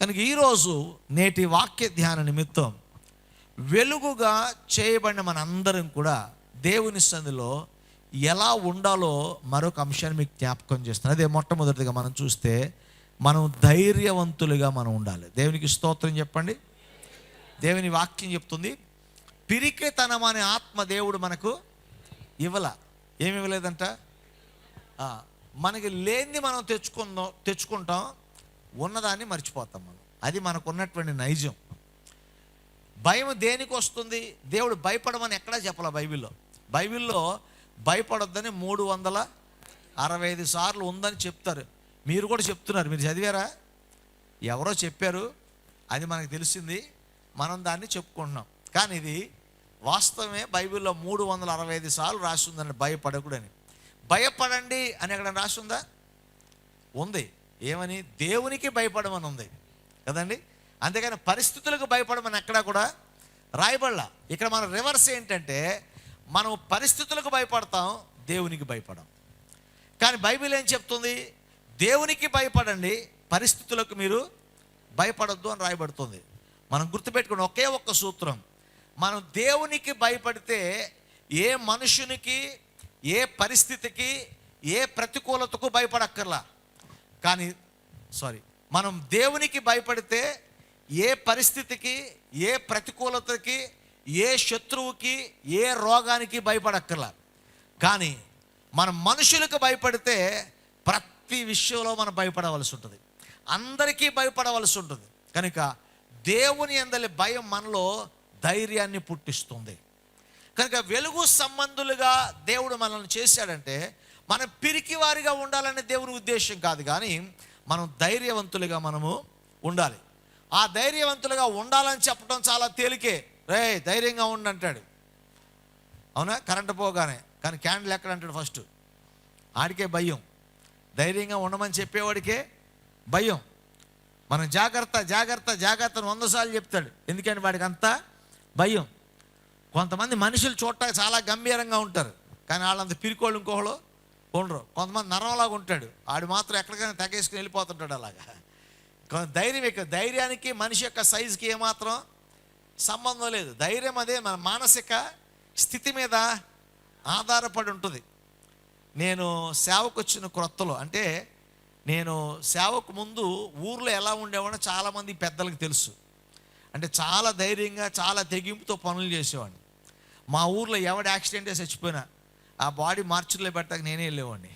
కనుక ఈరోజు నేటి వాక్య ధ్యాన నిమిత్తం వెలుగుగా చేయబడిన మనందరం కూడా దేవుని సన్నిధిలో ఎలా ఉండాలో మరొక అంశాన్ని మీకు జ్ఞాపకం చేస్తాను. అదే మొట్టమొదటిగా మనం చూస్తే మనం ధైర్యవంతులుగా మనం ఉండాలి. దేవునికి స్తోత్రం చెప్పండి. దేవుని వాక్యం చెప్తుంది, పిరికితనం అనే ఆత్మ దేవుడు మనకు ఏమి ఇవ్వలేదంట. మనకి లేనిది మనం తెచ్చుకుంటాం, ఉన్నదాన్ని మర్చిపోతాం మనం. అది మనకు ఉన్నటువంటి నైజం. భయం దేనికి వస్తుంది? దేవుడు భయపడమని ఎక్కడా చెప్పాల. బైబిల్లో భయపడొద్దని 365 సార్లు ఉందని చెప్తారు. మీరు కూడా చెప్తున్నారు. మీరు చదివారా? ఎవరో చెప్పారు, అది మనకు తెలిసింది, మనం దాన్ని చెప్పుకుంటున్నాం. కానీ ఇది వాస్తవమే. బైబిల్లో 365 సార్లు రాసి ఉందండి భయపడకూడని. భయపడండి అని ఎక్కడ రాసి ఉందా? ఉంది. ఏమని? దేవునికి భయపడమని ఉంది కదండి. అంతేగాని పరిస్థితులకు భయపడమని ఎక్కడా కూడా రాయబడలా. ఇక్కడ మన రివర్స్ ఏంటంటే, మనం పరిస్థితులకు భయపడతాం, దేవునికి భయపడం. కానీ బైబిల్ ఏం చెప్తుంది? దేవునికి భయపడండి, పరిస్థితులకు మీరు భయపడొద్దు అని రాయబడుతుంది. మనం గుర్తుపెట్టుకుని ఒకే ఒక్క సూత్రం, మనం దేవునికి భయపడితే ఏ మనుషునికి, ఏ పరిస్థితికి, ఏ ప్రతికూలతకు భయపడక్కర్లా. కానీ మనం దేవునికి భయపడితే ఏ పరిస్థితికి, ఏ ప్రతికూలతకి, ఏ శత్రువుకి, ఏ రోగానికి భయపడక్కర్లా. కానీ మనం మనుషులకు భయపడితే ప్రతి విషయంలో మనం భయపడవలసి ఉంటుంది, అందరికీ భయపడవలసి ఉంటుంది. కనుక దేవుని యందలి భయం మనలో ధైర్యాన్ని పుట్టిస్తుంది. కనుక వెలుగు సంబంధులుగా దేవుడు మనల్ని చేశాడంటే మనం పిరికివారిగా ఉండాలనే దేవుని ఉద్దేశం కాదు, కానీ మనం ధైర్యవంతులుగా మనము ఉండాలి. ఆ ధైర్యవంతులుగా ఉండాలని చెప్పడం చాలా తేలికే. ధైర్యంగా ఉండంటాడు, అవునా? కరెంటు పోగానే. కానీ క్యాండిల్ ఎక్కడ అంటాడు? ఫస్ట్ ఆడికే భయం. ధైర్యంగా ఉండమని చెప్పేవాడికే భయం. మనం జాగ్రత్త జాగ్రత్త జాగ్రత్తను 100 సార్లు చెప్తాడు, ఎందుకంటే వాడికి అంతా భయం. కొంతమంది మనుషులు చూడటానికి చాలా గంభీరంగా ఉంటారు, కానీ వాళ్ళంత పిరికోళ్ళు ఇంకోళ్ళు ఉండరు. కొంతమంది నరంలాగా ఉంటాడు, ఆడు మాత్రం ఎక్కడికైనా తెగేసుకుని వెళ్ళిపోతుంటాడు. అలాగా ధైర్యానికి మనిషి యొక్క సైజుకి ఏమాత్రం సంబంధం లేదు. ధైర్యం అదే మన మానసిక స్థితి మీద ఆధారపడి ఉంటుంది. నేను సేవకు వచ్చిన క్రొత్తలో, అంటే నేను సేవకు ముందు ఊర్లో ఎలా ఉండేవాడో చాలామంది పెద్దలకు తెలుసు. అంటే చాలా ధైర్యంగా, చాలా తెగింపుతో పనులు చేసేవాడిని. మా ఊర్లో ఎవడు యాక్సిడెంట్ చేసి చచ్చిపోయినా ఆ బాడీ మార్చుల్లో పెట్టాక నేనే వెళ్ళేవాడిని.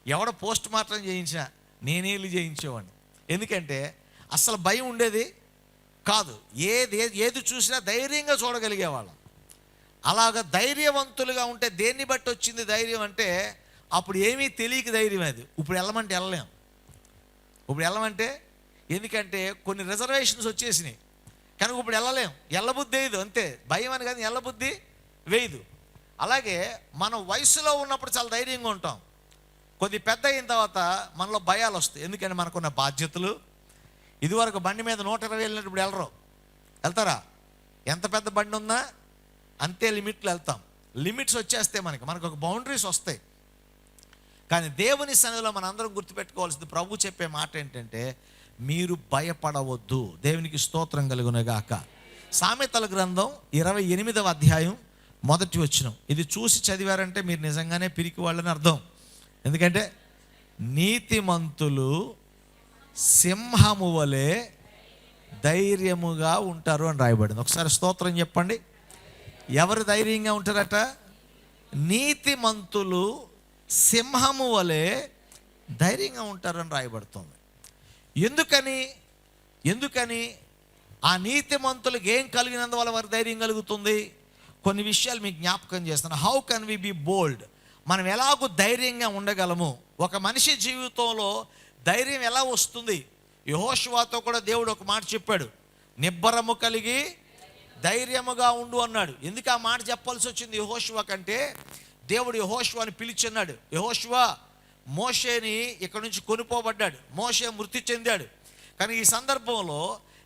ఎవడ పోస్ట్ మార్టం చేయించినా నేనే వెళ్ళి చేయించేవాడిని. ఎందుకంటే అసలు భయం ఉండేది కాదు. ఏది చూసినా ధైర్యంగా చూడగలిగేవాళ్ళం. అలాగ ధైర్యవంతులుగా ఉంటే దేన్ని బట్టి వచ్చింది ధైర్యం అంటే, అప్పుడు ఏమీ తెలియక ధైర్యం అది. ఇప్పుడు వెళ్ళమంటే వెళ్ళలేం. ఇప్పుడు వెళ్ళమంటే, ఎందుకంటే కొన్ని రిజర్వేషన్స్ వచ్చేసినాయి కనుక ఇప్పుడు వెళ్ళలేం. ఎల్లబుద్ధి వేయదు, అంతే. భయం అని కానీ ఎల్లబుద్ధి వేయదు. అలాగే మనం వయసులో ఉన్నప్పుడు చాలా ధైర్యంగా ఉంటాం. కొద్ది పెద్ద అయిన తర్వాత మనలో భయాలు వస్తాయి. ఎందుకంటే మనకున్న బాధ్యతలు. ఇదివరకు బండి మీద 120 వెళ్ళినప్పుడు వెళ్తారా? ఎంత పెద్ద బండి ఉన్నా అంతే లిమిట్లో వెళ్తాం. లిమిట్స్ వచ్చేస్తే మనకు ఒక బౌండరీస్ వస్తాయి. కానీ దేవుని సన్నిధిలో మన అందరం గుర్తుపెట్టుకోవాల్సింది, ప్రభు చెప్పే మాట ఏంటంటే, మీరు భయపడవద్దు. దేవునికి స్తోత్రం కలుగునగాక. సామెతల గ్రంథం 28వ అధ్యాయం 1వ వచనం. ఇది చూసి చదివారంటే మీరు నిజంగానే పిరికి వాళ్ళని అర్థం. ఎందుకంటే నీతిమంతులు సింహము వలె ధైర్యముగా ఉంటారు అని రాయబడింది. ఒకసారి స్తోత్రం చెప్పండి. ఎవరు ధైర్యంగా ఉంటారట? నీతిమంతులు సింహము వలె ధైర్యంగా ఉంటారని రాయబడుతుంది. ఎందుకని ఆ నీతిమంతులకు ఏం కలిగినందువల్ల వారు ధైర్యం కలుగుతుంది? కొన్ని విషయాలు మీకు జ్ఞాపకం చేస్తాను. How can we be bold? మనం ఎలాగో ధైర్యంగా ఉండగలము? ఒక మనిషి జీవితంలో ధైర్యం ఎలా వస్తుంది? యెహోషువతో కూడా దేవుడు ఒక మాట చెప్పాడు, నిబ్బరము కలిగి ధైర్యముగా ఉండు అన్నాడు. ఎందుకు ఆ మాట చెప్పాల్సి వచ్చింది యెహోషువ కంటే? దేవుడు యెహోషువని పిలిచిన్నాడు. యెహోషువ మోషేని ఇక్కడ నుంచి కొనుపోబడ్డాడు, మోషే మృతి చెందాడు. కానీ ఈ సందర్భంలో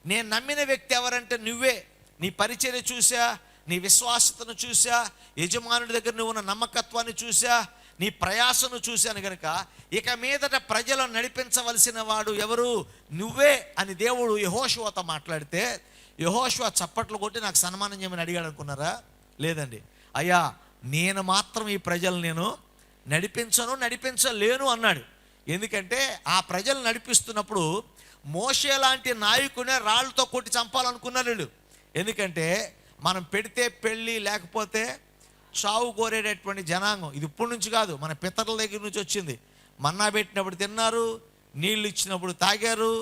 నేను నమ్మిన వ్యక్తి ఎవరంటే నువ్వే. నీ పరిచర్య చూసా, నీ విశ్వాసతను చూసా, యజమానుడి దగ్గర నువ్వు ఉన్న నమ్మకత్వాన్ని చూసా, నీ ప్రయాసను చూశాను గనుక ఇక మీదట ప్రజలను నడిపించవలసిన వాడు ఎవరు? నువ్వే అని దేవుడు యెహోషువతో మాట్లాడితే యెహోషువ చప్పట్లు కొట్టి నాకు సన్మానం చేయమని అడిగాడు అనుకున్నారా? లేదండి. అయ్యా, నేను మాత్రం ఈ ప్రజలు నేను నడిపించలేను అన్నాడు. ఎందుకంటే ఆ ప్రజలు నడిపిస్తున్నప్పుడు మోషే లాంటి నాయకునే రాళ్ళతో కొట్టి చంపాలనుకున్నారు వీళ్ళు. ఎందుకంటే మనం పెడితే పెళ్ళి లేకపోతే చావు కోరేటటువంటి జనాంగం. ఇది ఇప్పటి నుంచి కాదు, మన పితరుల దగ్గర నుంచి వచ్చింది. మన్నా పెట్టినప్పుడు తిన్నారు, నీళ్ళు ఇచ్చినప్పుడు తాగారు,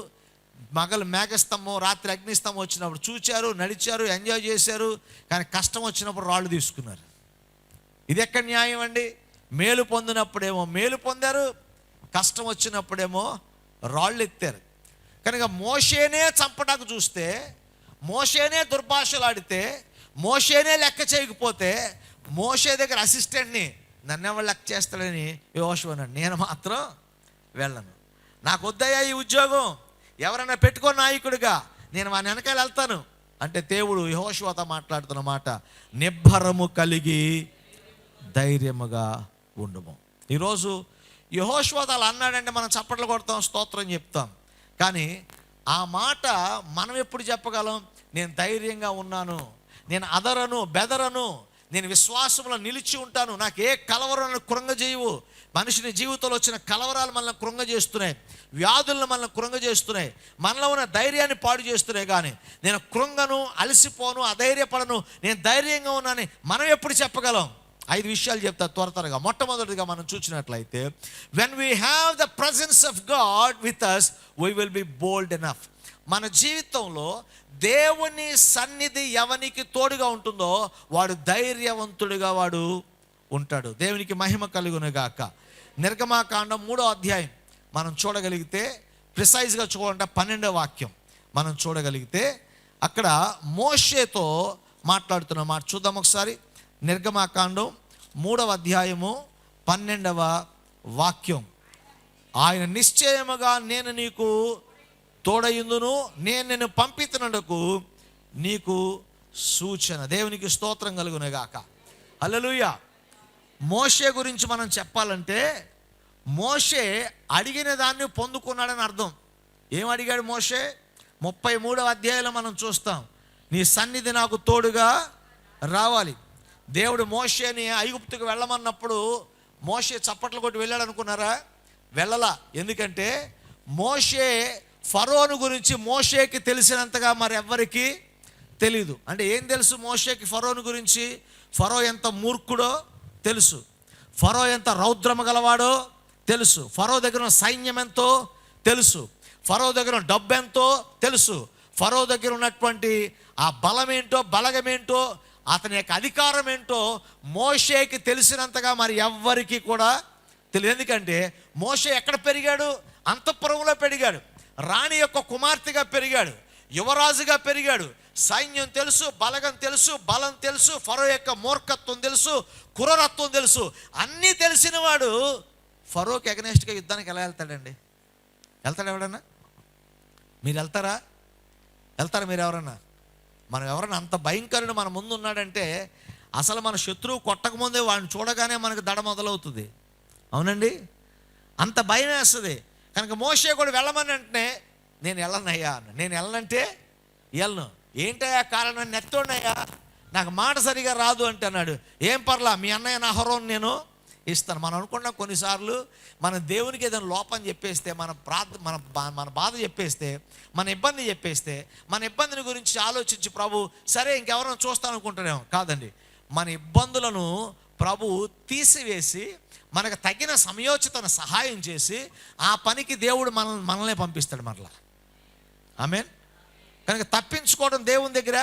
మగలు మేఘస్తంభం రాత్రి అగ్నిస్తంభం వచ్చినప్పుడు చూచారు, నడిచారు, ఎంజాయ్ చేశారు. కానీ కష్టం వచ్చినప్పుడు రాళ్ళు తీసుకున్నారు. ఇది ఎక్కడ న్యాయం అండి? మేలు పొందినప్పుడేమో మేలు పొందారు, కష్టం వచ్చినప్పుడేమో రాళ్ళు ఎత్తారు. కనుక మోషేనే చంపడానికి చూస్తే, మోషేనే దుర్భాషలాడితే, మోషేనే లెక్క చేయకపోతే మోషే దగ్గర అసిస్టెంట్ని నన్నెవరు లెక్క చేస్తాడని యెహోషువ అన్నాడు. నేను మాత్రం వెళ్ళను, నాకు వద్దయ్యా ఈ ఉద్యోగం, ఎవరైనా పెట్టుకో నాయకుడిగా, నేను వాని వెనకాల వెళ్తాను అంటే దేవుడు యెహోషువతో మాట్లాడుతున్న మాట, నిబ్బరము కలిగి ధైర్యముగా ఉండుము. ఈరోజు యెహోషువ అలా అన్నాడంటే మనం చప్పట్లు కొడతాం, స్తోత్రం చెప్తాం. కానీ ఆ మాట మనం ఎప్పుడు చెప్పగలం? నేను ధైర్యంగా ఉన్నాను, నేను అదరను బెదరను, నేను విశ్వాసంలో నిలిచి ఉంటాను, నాకు ఏ కలవరాలను కృంగజేయవు. మనిషిని జీవితంలో వచ్చిన కలవరాలు మనల్ని కృంగజేస్తున్నాయి, వ్యాధులను మనల్ని కృంగజేస్తున్నాయి, మనలో ఉన్న ధైర్యాన్ని పాడు చేస్తున్నాయి. కానీ నేను కృంగను, అలసిపోను, అధైర్యపడను, నేను ధైర్యంగా ఉన్నానని మనం ఎప్పుడు చెప్పగలం? 5 విషయాలు చెప్తా త్వరగా. మొట్టమొదటిగా మనం చూసినట్లయితే, when we have the presence of God with us, we will be bold enough. మన జీవితంలో దేవుని సన్నిధి ఎవనికి తోడుగా ఉంటుందో వాడు ధైర్యవంతుడిగా వాడు ఉంటాడు. దేవునికి మహిమ కలుగునుగాక. నిర్గమాకాండం 3వ అధ్యాయం మనం చూడగలిగితే, ప్రిసైజ్గా చూడాలంటే 12వ వాక్యం మనం చూడగలిగితే, అక్కడ మోషేతో మాట్లాడుతున్న మాట చూద్దాం ఒకసారి. నిర్గమాకాండం 3వ అధ్యాయము 12వ వాక్యం. ఆయన నిశ్చయముగా నేను నీకు తోడయుందును, నేను నిన్ను పంపితున్నందుకు నీకు సూచన. దేవునికి స్తోత్రం కలుగునుగాక. హల్లెలూయా. మోషే గురించి మనం చెప్పాలంటే, మోషే అడిగిన దాన్ని పొందుకున్నాడని అర్థం. ఏం అడిగాడు మోషే? 33వ అధ్యాయంలో మనం చూస్తాం, నీ సన్నిధి నాకు తోడుగా రావాలి. దేవుడు మోషేని ఐగుప్తుకు వెళ్ళమన్నప్పుడు మోషే చప్పట్లు కొట్టి వెళ్ళాడు అనుకున్నారా? వెళ్ళలా. ఎందుకంటే మోషే ఫరోను గురించి మోషేకి తెలిసినంతగా మరి ఎవ్వరికి తెలీదు. అంటే ఏం తెలుసు మోషేకి ఫరోను గురించి? ఫరో ఎంత మూర్ఖుడో తెలుసు, ఫరో ఎంత రౌద్రమ గలవాడో తెలుసు, ఫరో దగ్గర ఉన్న సైన్యం ఎంతో తెలుసు, ఫరో దగ్గర ఉన్న డబ్బు ఎంతో తెలుసు, ఫరో దగ్గర ఉన్నటువంటి ఆ బలమేంటో బలగమేంటో అతని యొక్క అధికారం ఏంటో మోషేకి తెలిసినంతగా మరి ఎవ్వరికి కూడా తెలియదు. ఎందుకంటే మోషే ఎక్కడ పెరిగాడు? అంతఃపురంలో పెరిగాడు, రాణి యొక్క కుమార్తెగా పెరిగాడు, యువరాజుగా పెరిగాడు. సైన్యం తెలుసు, బలగం తెలుసు, బలం తెలుసు, ఫరో యొక్క మూర్ఖత్వం తెలుసు, క్రూరత్వం తెలుసు. అన్నీ తెలిసిన వాడు ఫరోకి ఎగనెస్ట్గా యుద్ధానికి ఎలా వెళ్తాడండి? వెళ్తాడు ఎవడన్నా? మీరు వెళ్తారా? మీరు ఎవరన్నా? మనం ఎవరన్నా అంత భయంకరుడు మన ముందు ఉన్నాడంటే అసలు మన శత్రువు కొట్టకముందే వాడిని చూడగానే మనకు దడ మొదలవుతుంది. అవునండి, అంత భయం వేస్తుంది. కనుక మోషే కూడా వెళ్ళమని అంటే నేను వెళ్ళనయ్యా అన్న. నేను వెళ్ళనంటే వెళ్ళను. ఏంటయ్యా కారణం? నెత్తోడయ్యా, నాకు మాట సరిగా రాదు అంటే అన్నాడు. ఏం పర్లా, మీ అన్నయ్య అహరోను నేను ఇస్తాను. మనం అనుకున్నాం కొన్నిసార్లు మన దేవునికి ఏదైనా లోపం చెప్పేస్తే, మన బాధ చెప్పేస్తే, మన ఇబ్బంది చెప్పేస్తే, మన ఇబ్బందిని గురించి ఆలోచించి ప్రభు సరే ఇంకెవరైనా చూస్తాను అనుకుంటానేమో. కాదండి, మన ఇబ్బందులను ప్రభు తీసివేసి మనకు తగిన సమయోచితన సహాయం చేసి ఆ పనికి దేవుడు మనల్ని పంపిస్తాడు మరలా. ఆమేన్. కనుక తప్పించుకోవడం దేవుని దగ్గర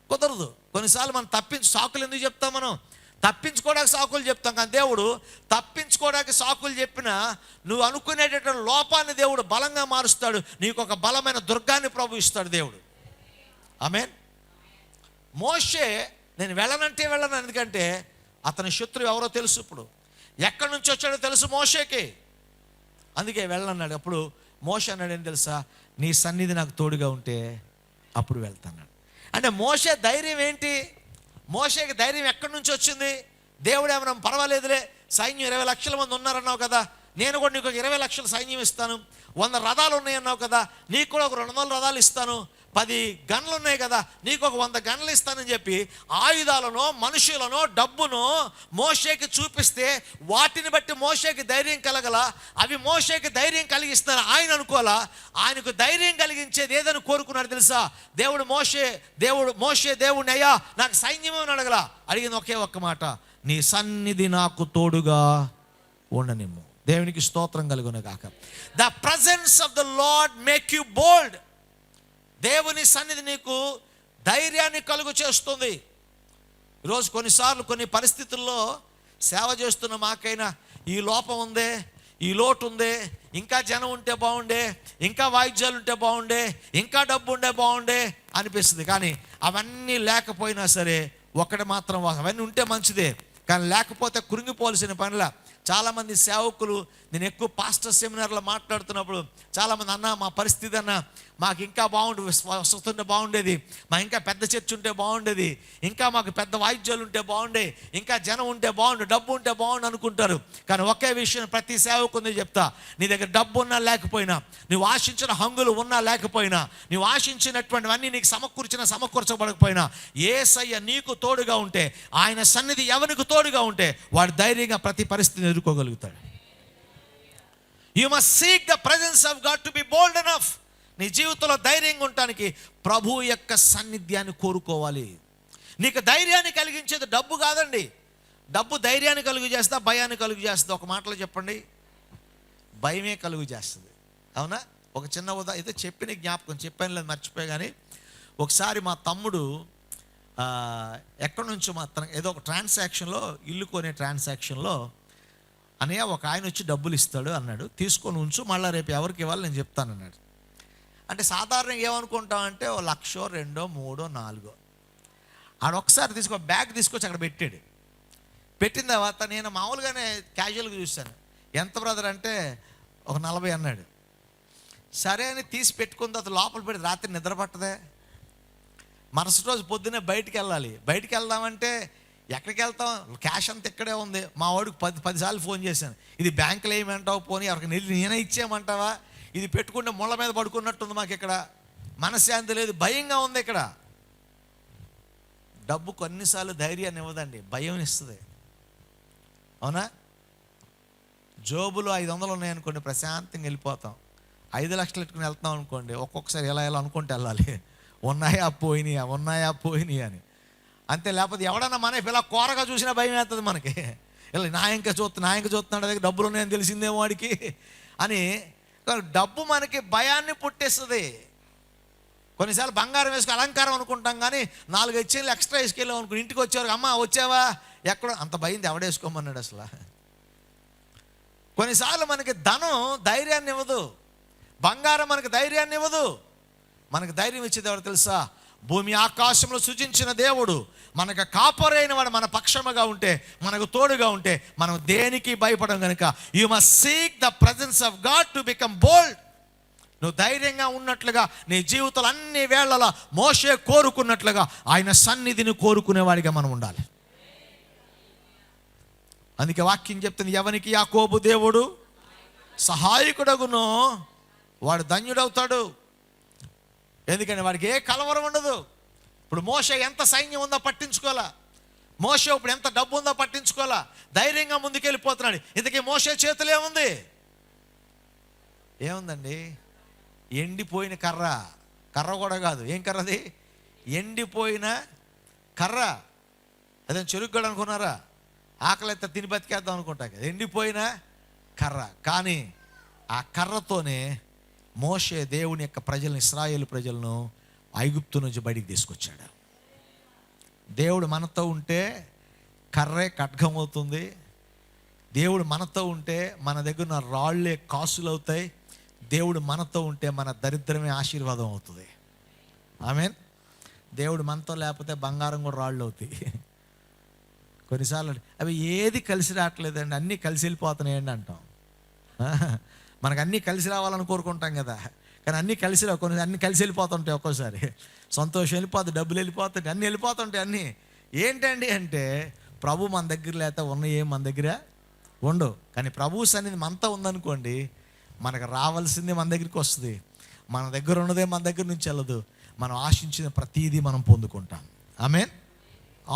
కుదరదు. కొన్నిసార్లు మనం సాకులు ఎందుకు చెప్తాం? మనం తప్పించుకోవడానికి సాకులు చెప్తాం, కానీ దేవుడు తప్పించుకోవడానికి సాకులు చెప్పినా నువ్వు అనుకునేటటువంటి లోపాన్ని దేవుడు బలంగా మారుస్తాడు. నీకు ఒక బలమైన దుర్గాన్ని ప్రభు ఇస్తాడు దేవుడు. ఆమేన్. మోషే నేను వెళ్ళనంటే వెళ్ళను, ఎందుకంటే అతని శత్రువు ఎవరో తెలుసు, ఇప్పుడు ఎక్కడి నుంచి వచ్చాడో తెలుసు మోషేకి, అందుకే వెళ్ళన్నాడు. అప్పుడు మోషే అన్నాడు ఏం తెలుసా? నీ సన్నిధి నాకు తోడుగా ఉంటే అప్పుడు వెళ్తాను. అంటే మోషే ధైర్యం ఏంటి? మోషేకి ధైర్యం ఎక్కడి నుంచి వచ్చింది? దేవుడు ఏమన్నా పర్వాలేదులే సైన్యం 20 లక్షల మంది ఉన్నారన్నావు కదా, నేను కూడా నీకు ఒక 20 లక్షల సైన్యం ఇస్తాను. 100 రథాలు ఉన్నాయన్నావు కదా, నీకు కూడా ఒక 200 రథాలు ఇస్తాను. 10 గన్లు ఉన్నాయి కదా, నీకు ఒక 100 గన్లు ఇస్తానని చెప్పి ఆయుధాలను, మనుషులను, డబ్బును మోషేకి చూపిస్తే వాటిని బట్టి మోషేకి ధైర్యం కలగల. అవి మోషేకి ధైర్యం కలిగిస్తారు ఆయన అనుకోవాలా. ఆయనకు ధైర్యం కలిగించేది ఏదని కోరుకున్నాడు తెలుసా? మోషే దేవుడిని, అయ్యా నాకు సైన్యం అని అడగల. అడిగింది ఒకే ఒక్క మాట, నీ సన్నిధి నాకు తోడుగా ఉండనిమ్ము. దేవునికి స్తోత్రం కలుగును గాక. The presence of the Lord make you bold. దేవుని సన్నిధి నీకు ధైర్యాన్ని కలుగు చేస్తుంది. ఈరోజు కొన్నిసార్లు కొన్ని పరిస్థితుల్లో సేవ చేస్తున్న మాకైనా ఈ లోపం ఉందే, ఈ లోటు ఉందే, ఇంకా జనం ఉంటే బాగుండే, ఇంకా వాయిద్యాలు ఉంటే బాగుండే, ఇంకా డబ్బు ఉండే బాగుండే అనిపిస్తుంది. కానీ అవన్నీ లేకపోయినా సరే ఒకటి మాత్రం, అవన్నీ ఉంటే మంచిదే, కానీ లేకపోతే కృంగిపోవలసిన పనిలా. చాలామంది సేవకులు, నేను ఎక్కువ పాస్టర్ సెమినార్లో మాట్లాడుతున్నప్పుడు చాలామంది, అన్న మా పరిస్థితి అన్న మాకు ఇంకా వస్తుంటే బాగుండేది, మా ఇంకా పెద్ద చర్చ్ ఉంటే బాగుండేది, ఇంకా మాకు పెద్ద వాయిద్యాలు ఉంటే బాగుండే, ఇంకా జనం ఉంటే బాగుండు, డబ్బు ఉంటే బాగుండు అనుకుంటారు. కానీ ఒకే విషయం ప్రతి సేవకుని చెప్తా, నీ దగ్గర డబ్బు ఉన్నా లేకపోయినా, నువ్వు ఆశించిన హంగులు ఉన్నా లేకపోయినా, నువ్వు ఆశించినటువంటివన్నీ నీకు సమకూర్చబడకపోయినా, యేసయ్య నీకు తోడుగా ఉంటే, ఆయన సన్నిధి ఎవరికి తోడుగా ఉంటే వాడు ధైర్యంగా ప్రతి పరిస్థితిని ఎదుర్కోగలుగుతాడు. You must seek the presence of God to be bold enough. నీ జీవితంలో ధైర్యంగా ఉండటానికి ప్రభు యొక్క సాన్నిధ్యాన్ని కోరుకోవాలి. నీకు ధైర్యాన్ని కలిగించేది డబ్బు కాదండి. డబ్బు ధైర్యాన్ని కలుగు చేస్తా, భయాన్ని కలుగు చేస్తుంది. ఒక మాటలో చెప్పండి, భయమే కలుగు చేస్తుంది. అవునా? ఒక చిన్న అయితే చెప్పిన జ్ఞాపకం చెప్పాను లేదు, మర్చిపోయి. కానీ ఒకసారి మా తమ్ముడు ఎక్కడి నుంచో ఏదో ఒక ట్రాన్సాక్షన్లో, ఇల్లు కొనే ట్రాన్సాక్షన్లో, అన్నయ్య ఒక ఆయన వచ్చి డబ్బులు ఇస్తాడు అన్నాడు, తీసుకొని ఉంచు, మళ్ళీ రేపు ఎవరికి ఇవ్వాలి నేను చెప్తాను అన్నాడు. అంటే సాధారణంగా ఏమనుకుంటామంటే 1,00,000, 2, 3, 4 ఆడొకసారి బ్యాగ్ తీసుకొచ్చి అక్కడ పెట్టాడు. పెట్టిన తర్వాత నేను మామూలుగానే క్యాజువల్గా చూశాను. ఎంత బ్రదర్ అంటే ఒక 40 అన్నాడు. సరే అని తీసి పెట్టుకున్న తర్వాత లోపల పెట్టి రాత్రి నిద్ర పట్టదే. మరుసటి రోజు పొద్దున్నే బయటికి వెళ్ళాలి. బయటికి వెళ్దామంటే ఎక్కడికి వెళ్తాం, క్యాష్ అంతా ఇక్కడే ఉంది. మా వాడికి 10 సార్లు ఫోన్ చేశాను, ఇది బ్యాంకులో ఏమంటావు, పోనీ ఎవరికి నేనే ఇచ్చేయమంటావా, ఇది పెట్టుకుంటే ముళ్ళ మీద పడుకున్నట్టుంది, మాకు ఇక్కడ మనశ్శాంతి లేదు, భయంగా ఉంది. ఇక్కడ డబ్బు కొన్నిసార్లు ధైర్యాన్ని ఇవ్వదండి, భయం ఇస్తుంది. అవునా? జోబులో 500 ఉన్నాయనుకోండి, ప్రశాంతంగా వెళ్ళిపోతాం. 5 లక్షలు పెట్టుకుని వెళ్తున్నాం అనుకోండి, ఒక్కొక్కసారి ఎలా అనుకుంటే వెళ్ళాలి, ఉన్నాయా పోయినాయి అని. అంతే. లేకపోతే ఎవడన్నా మన ఇలా కోరగా చూసినా భయం వేస్తుంది మనకి. ఇలా నా ఇంకా చూస్తున్నాడు, దగ్గర డబ్బులు ఉన్నాయని తెలిసిందేమో వాడికి అని. డబ్బు మనకి భయాన్ని పుట్టేస్తుంది. కొన్నిసార్లు బంగారం వేసుకుని అలంకారం అనుకుంటాం, కానీ 4-5 చీరలు ఎక్స్ట్రా వేసుకెళ్ళాం అనుకుని ఇంటికి వచ్చేవారు, అమ్మ వచ్చావా, ఎక్కడో, అంత భయం ఎవడేసుకోమన్నాడు అసలు. కొన్నిసార్లు మనకి ధనం ధైర్యాన్ని ఇవ్వదు, బంగారం మనకి ధైర్యాన్ని ఇవ్వదు. మనకు ధైర్యం ఇచ్చేది ఎవరు తెలుసా? భూమి ఆకాశంలో సృజించిన దేవుడు, మనకు కాపరైన వాడు మన పక్షముగా ఉంటే, మనకు తోడుగా ఉంటే మనం దేనికి భయపడం కనుక you must seek the presence of God to become bold. నువ్వు ధైర్యంగా ఉన్నట్లుగా నీ జీవితంలో అన్ని వేళలా మోషే కోరుకున్నట్లుగా ఆయన సన్నిధిని కోరుకునేవాడిగా మనం ఉండాలి. అందుకే వాక్యం చెప్తుంది, ఎవనికి యాకోబు దేవుడు సహాయకుడగునో వాడు ధన్యుడవుతాడు. ఎందుకంటే వాడికి ఏ కలవరం ఉండదు. ఇప్పుడు మోషే ఎంత సైన్యం ఉందో పట్టించుకోవాలా, మోషే ఇప్పుడు ఎంత డబ్బు ఉందో పట్టించుకోవాలా, ధైర్యంగా ముందుకెళ్ళిపోతున్నాడు. ఇంతకీ మోషే చేతులు ఏముందండి? ఎండిపోయిన కర్ర కూడా కాదు. ఏం కర్రది? ఎండిపోయిన కర్ర. అదే చెరుగ్గడ అనుకున్నారా? ఆకలి అయితే తిని బతికేద్దాం అనుకుంటా కదా, ఎండిపోయిన కర్ర. కానీ ఆ కర్రతోనే మోషే దేవుని యొక్క ప్రజలను, ఇశ్రాయేలు ప్రజలను ఐగుప్తు నుంచి బయటికి తీసుకొచ్చాడు. దేవుడు మనతో ఉంటే కర్రే ఖడ్గం అవుతుంది. దేవుడు మనతో ఉంటే మన దగ్గర ఉన్న రాళ్ళే కాసులు అవుతాయి. దేవుడు మనతో ఉంటే మన దరిద్రమే ఆశీర్వాదం అవుతుంది. ఆమేన్. దేవుడు మనతో లేకపోతే బంగారం కూడా రాళ్ళు అవుతాయి. కొన్నిసార్లు అవి ఏది కలిసి రావట్లేదండి, అన్నీ కలిసి వెళ్ళిపోతున్నాయండి అంటాం. మనకు అన్నీ కలిసి రావాలని కోరుకుంటాం కదా, కానీ అన్నీ కలిసి రావు. అన్నీ కలిసి వెళ్ళిపోతుంటాయి. ఒక్కోసారి సంతోషం వెళ్ళిపోతుంది, డబ్బులు వెళ్ళిపోతుంది, అన్నీ వెళ్ళిపోతుంటాయి. అన్నీ ఏంటండి అంటే ప్రభు మన దగ్గర లేకపోతే ఉన్నవి మన దగ్గర ఉండవు. కానీ ప్రభు సన్నిధి మనతో ఉందనుకోండి, మనకు రావాల్సిందే మన దగ్గరికి వస్తుంది, మన దగ్గర ఉన్నదే మన దగ్గర నుంచి వెళ్ళదు, మనం ఆశించిన ప్రతీదీ మనం పొందుకుంటాం. ఆమేన్.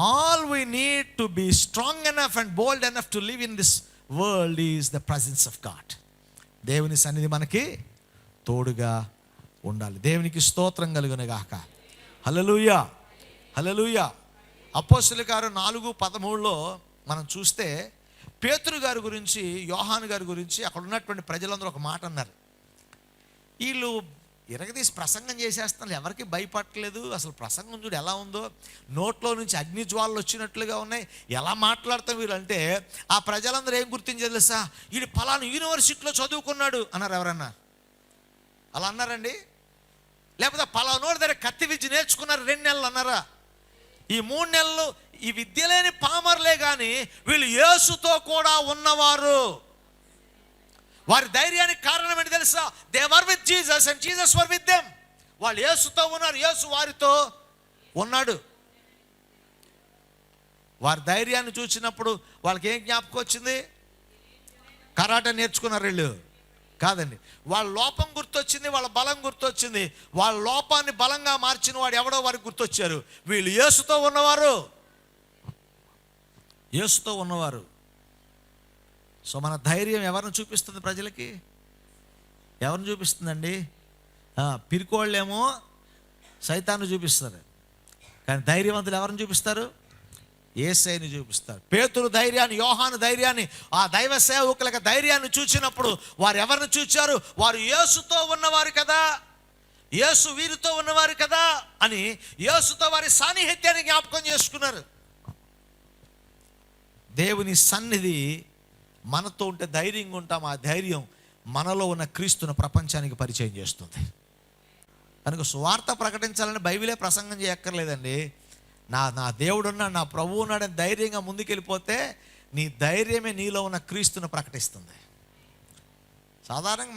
All we need to be strong enough and bold enough to live in this world is the presence of God. దేవుని సన్నిధి మనకి తోడుగా ఉండాలి. దేవునికి స్తోత్రం కలుగును గాక. హల్లెలూయా, హల్లెలూయా. అపోస్తలుల కార్యం 4:13 మనం చూస్తే పేతురు గారి గురించి, యోహాను గారి గురించి అక్కడ ఉన్నటువంటి ప్రజలందరూ ఒక మాట అన్నారు. వీళ్ళు ఇరగదీసి ప్రసంగం చేసేస్తున్నారు, ఎవరికి భయపడలేదు. అసలు ప్రసంగం చూడు ఎలా ఉందో, నోట్లో నుంచి అగ్ని జ్వాలలు వచ్చినట్లుగా ఉన్నాయి, ఎలా మాట్లాడతాం వీళ్ళు అంటే, ఆ ప్రజలందరూ ఏం గుర్తించారు తెలుసా? వీడు పలానా యూనివర్సిటీలో చదువుకున్నాడు అన్నారు. ఎవరన్నా అలా అన్నారండి? లేకపోతే పలానోడి దగ్గర కత్తి విద్య నేర్చుకున్నారు 2 నెలలు అన్నారా? ఈ 3 నెలలు ఈ విద్య లేని పామర్లే కానీ వీళ్ళు యేసుతో కూడా ఉన్నవారు. వారి ధైర్యానికి కారణం ఏంటి తెలుసా? They were with Jesus and Jesus were with them. వాళ్ళు యేసుతో ఉన్నారు, యేసు వారితో ఉన్నాడు. వారి ధైర్యాన్ని చూసినప్పుడు వాళ్ళకి ఏం జ్ఞాపకం వచ్చింది? కరాటే నేర్చుకున్నారు వీళ్ళు కాదండి. వాళ్ళ లోపం గుర్తొచ్చింది, వాళ్ళ బలం గుర్తొచ్చింది. వాళ్ళ లోపాన్ని బలంగా మార్చిన వాడు ఎవడో వారికి గుర్తొచ్చారు. వీళ్ళు యేసుతో ఉన్నవారు, యేసుతో ఉన్నవారు. సో మన ధైర్యం ఎవరిని చూపిస్తుంది? ప్రజలకి ఎవరిని చూపిస్తుందండి? పిరికోళ్ళేమో సైతాన్ని చూపిస్తారు, కానీ ధైర్యవంతులు ఎవరిని చూపిస్తారు? యేసయ్యని చూపిస్తారు. పేతురు ధైర్యాన్ని, యోహాను ధైర్యాన్ని, ఆ దైవ సేవకులకు ధైర్యాన్ని చూసినప్పుడు వారు ఎవరిని చూచారు? వారు యేసుతో ఉన్నవారు కదా, యేసు వీరితో ఉన్నవారు కదా అని యేసుతో వారి సాన్నిహిత్యాన్ని జ్ఞాపకం చేసుకున్నారు. దేవుని సన్నిధి మనతో ఉంటే ధైర్యంగా ఉంటాం. ఆ ధైర్యం మనలో ఉన్న క్రీస్తును ప్రపంచానికి పరిచయం చేస్తుంది. కనుక సువార్త ప్రకటించాలని బైబిలే ప్రసంగం చేయక్కర్లేదండి. నా దేవుడు ఉన్నాడు, నా ప్రభువు ఉన్నాడని ధైర్యంగా ముందుకెళ్ళిపోతే నీ ధైర్యమే నీలో ఉన్న క్రీస్తును ప్రకటిస్తుంది. సాధారణంగా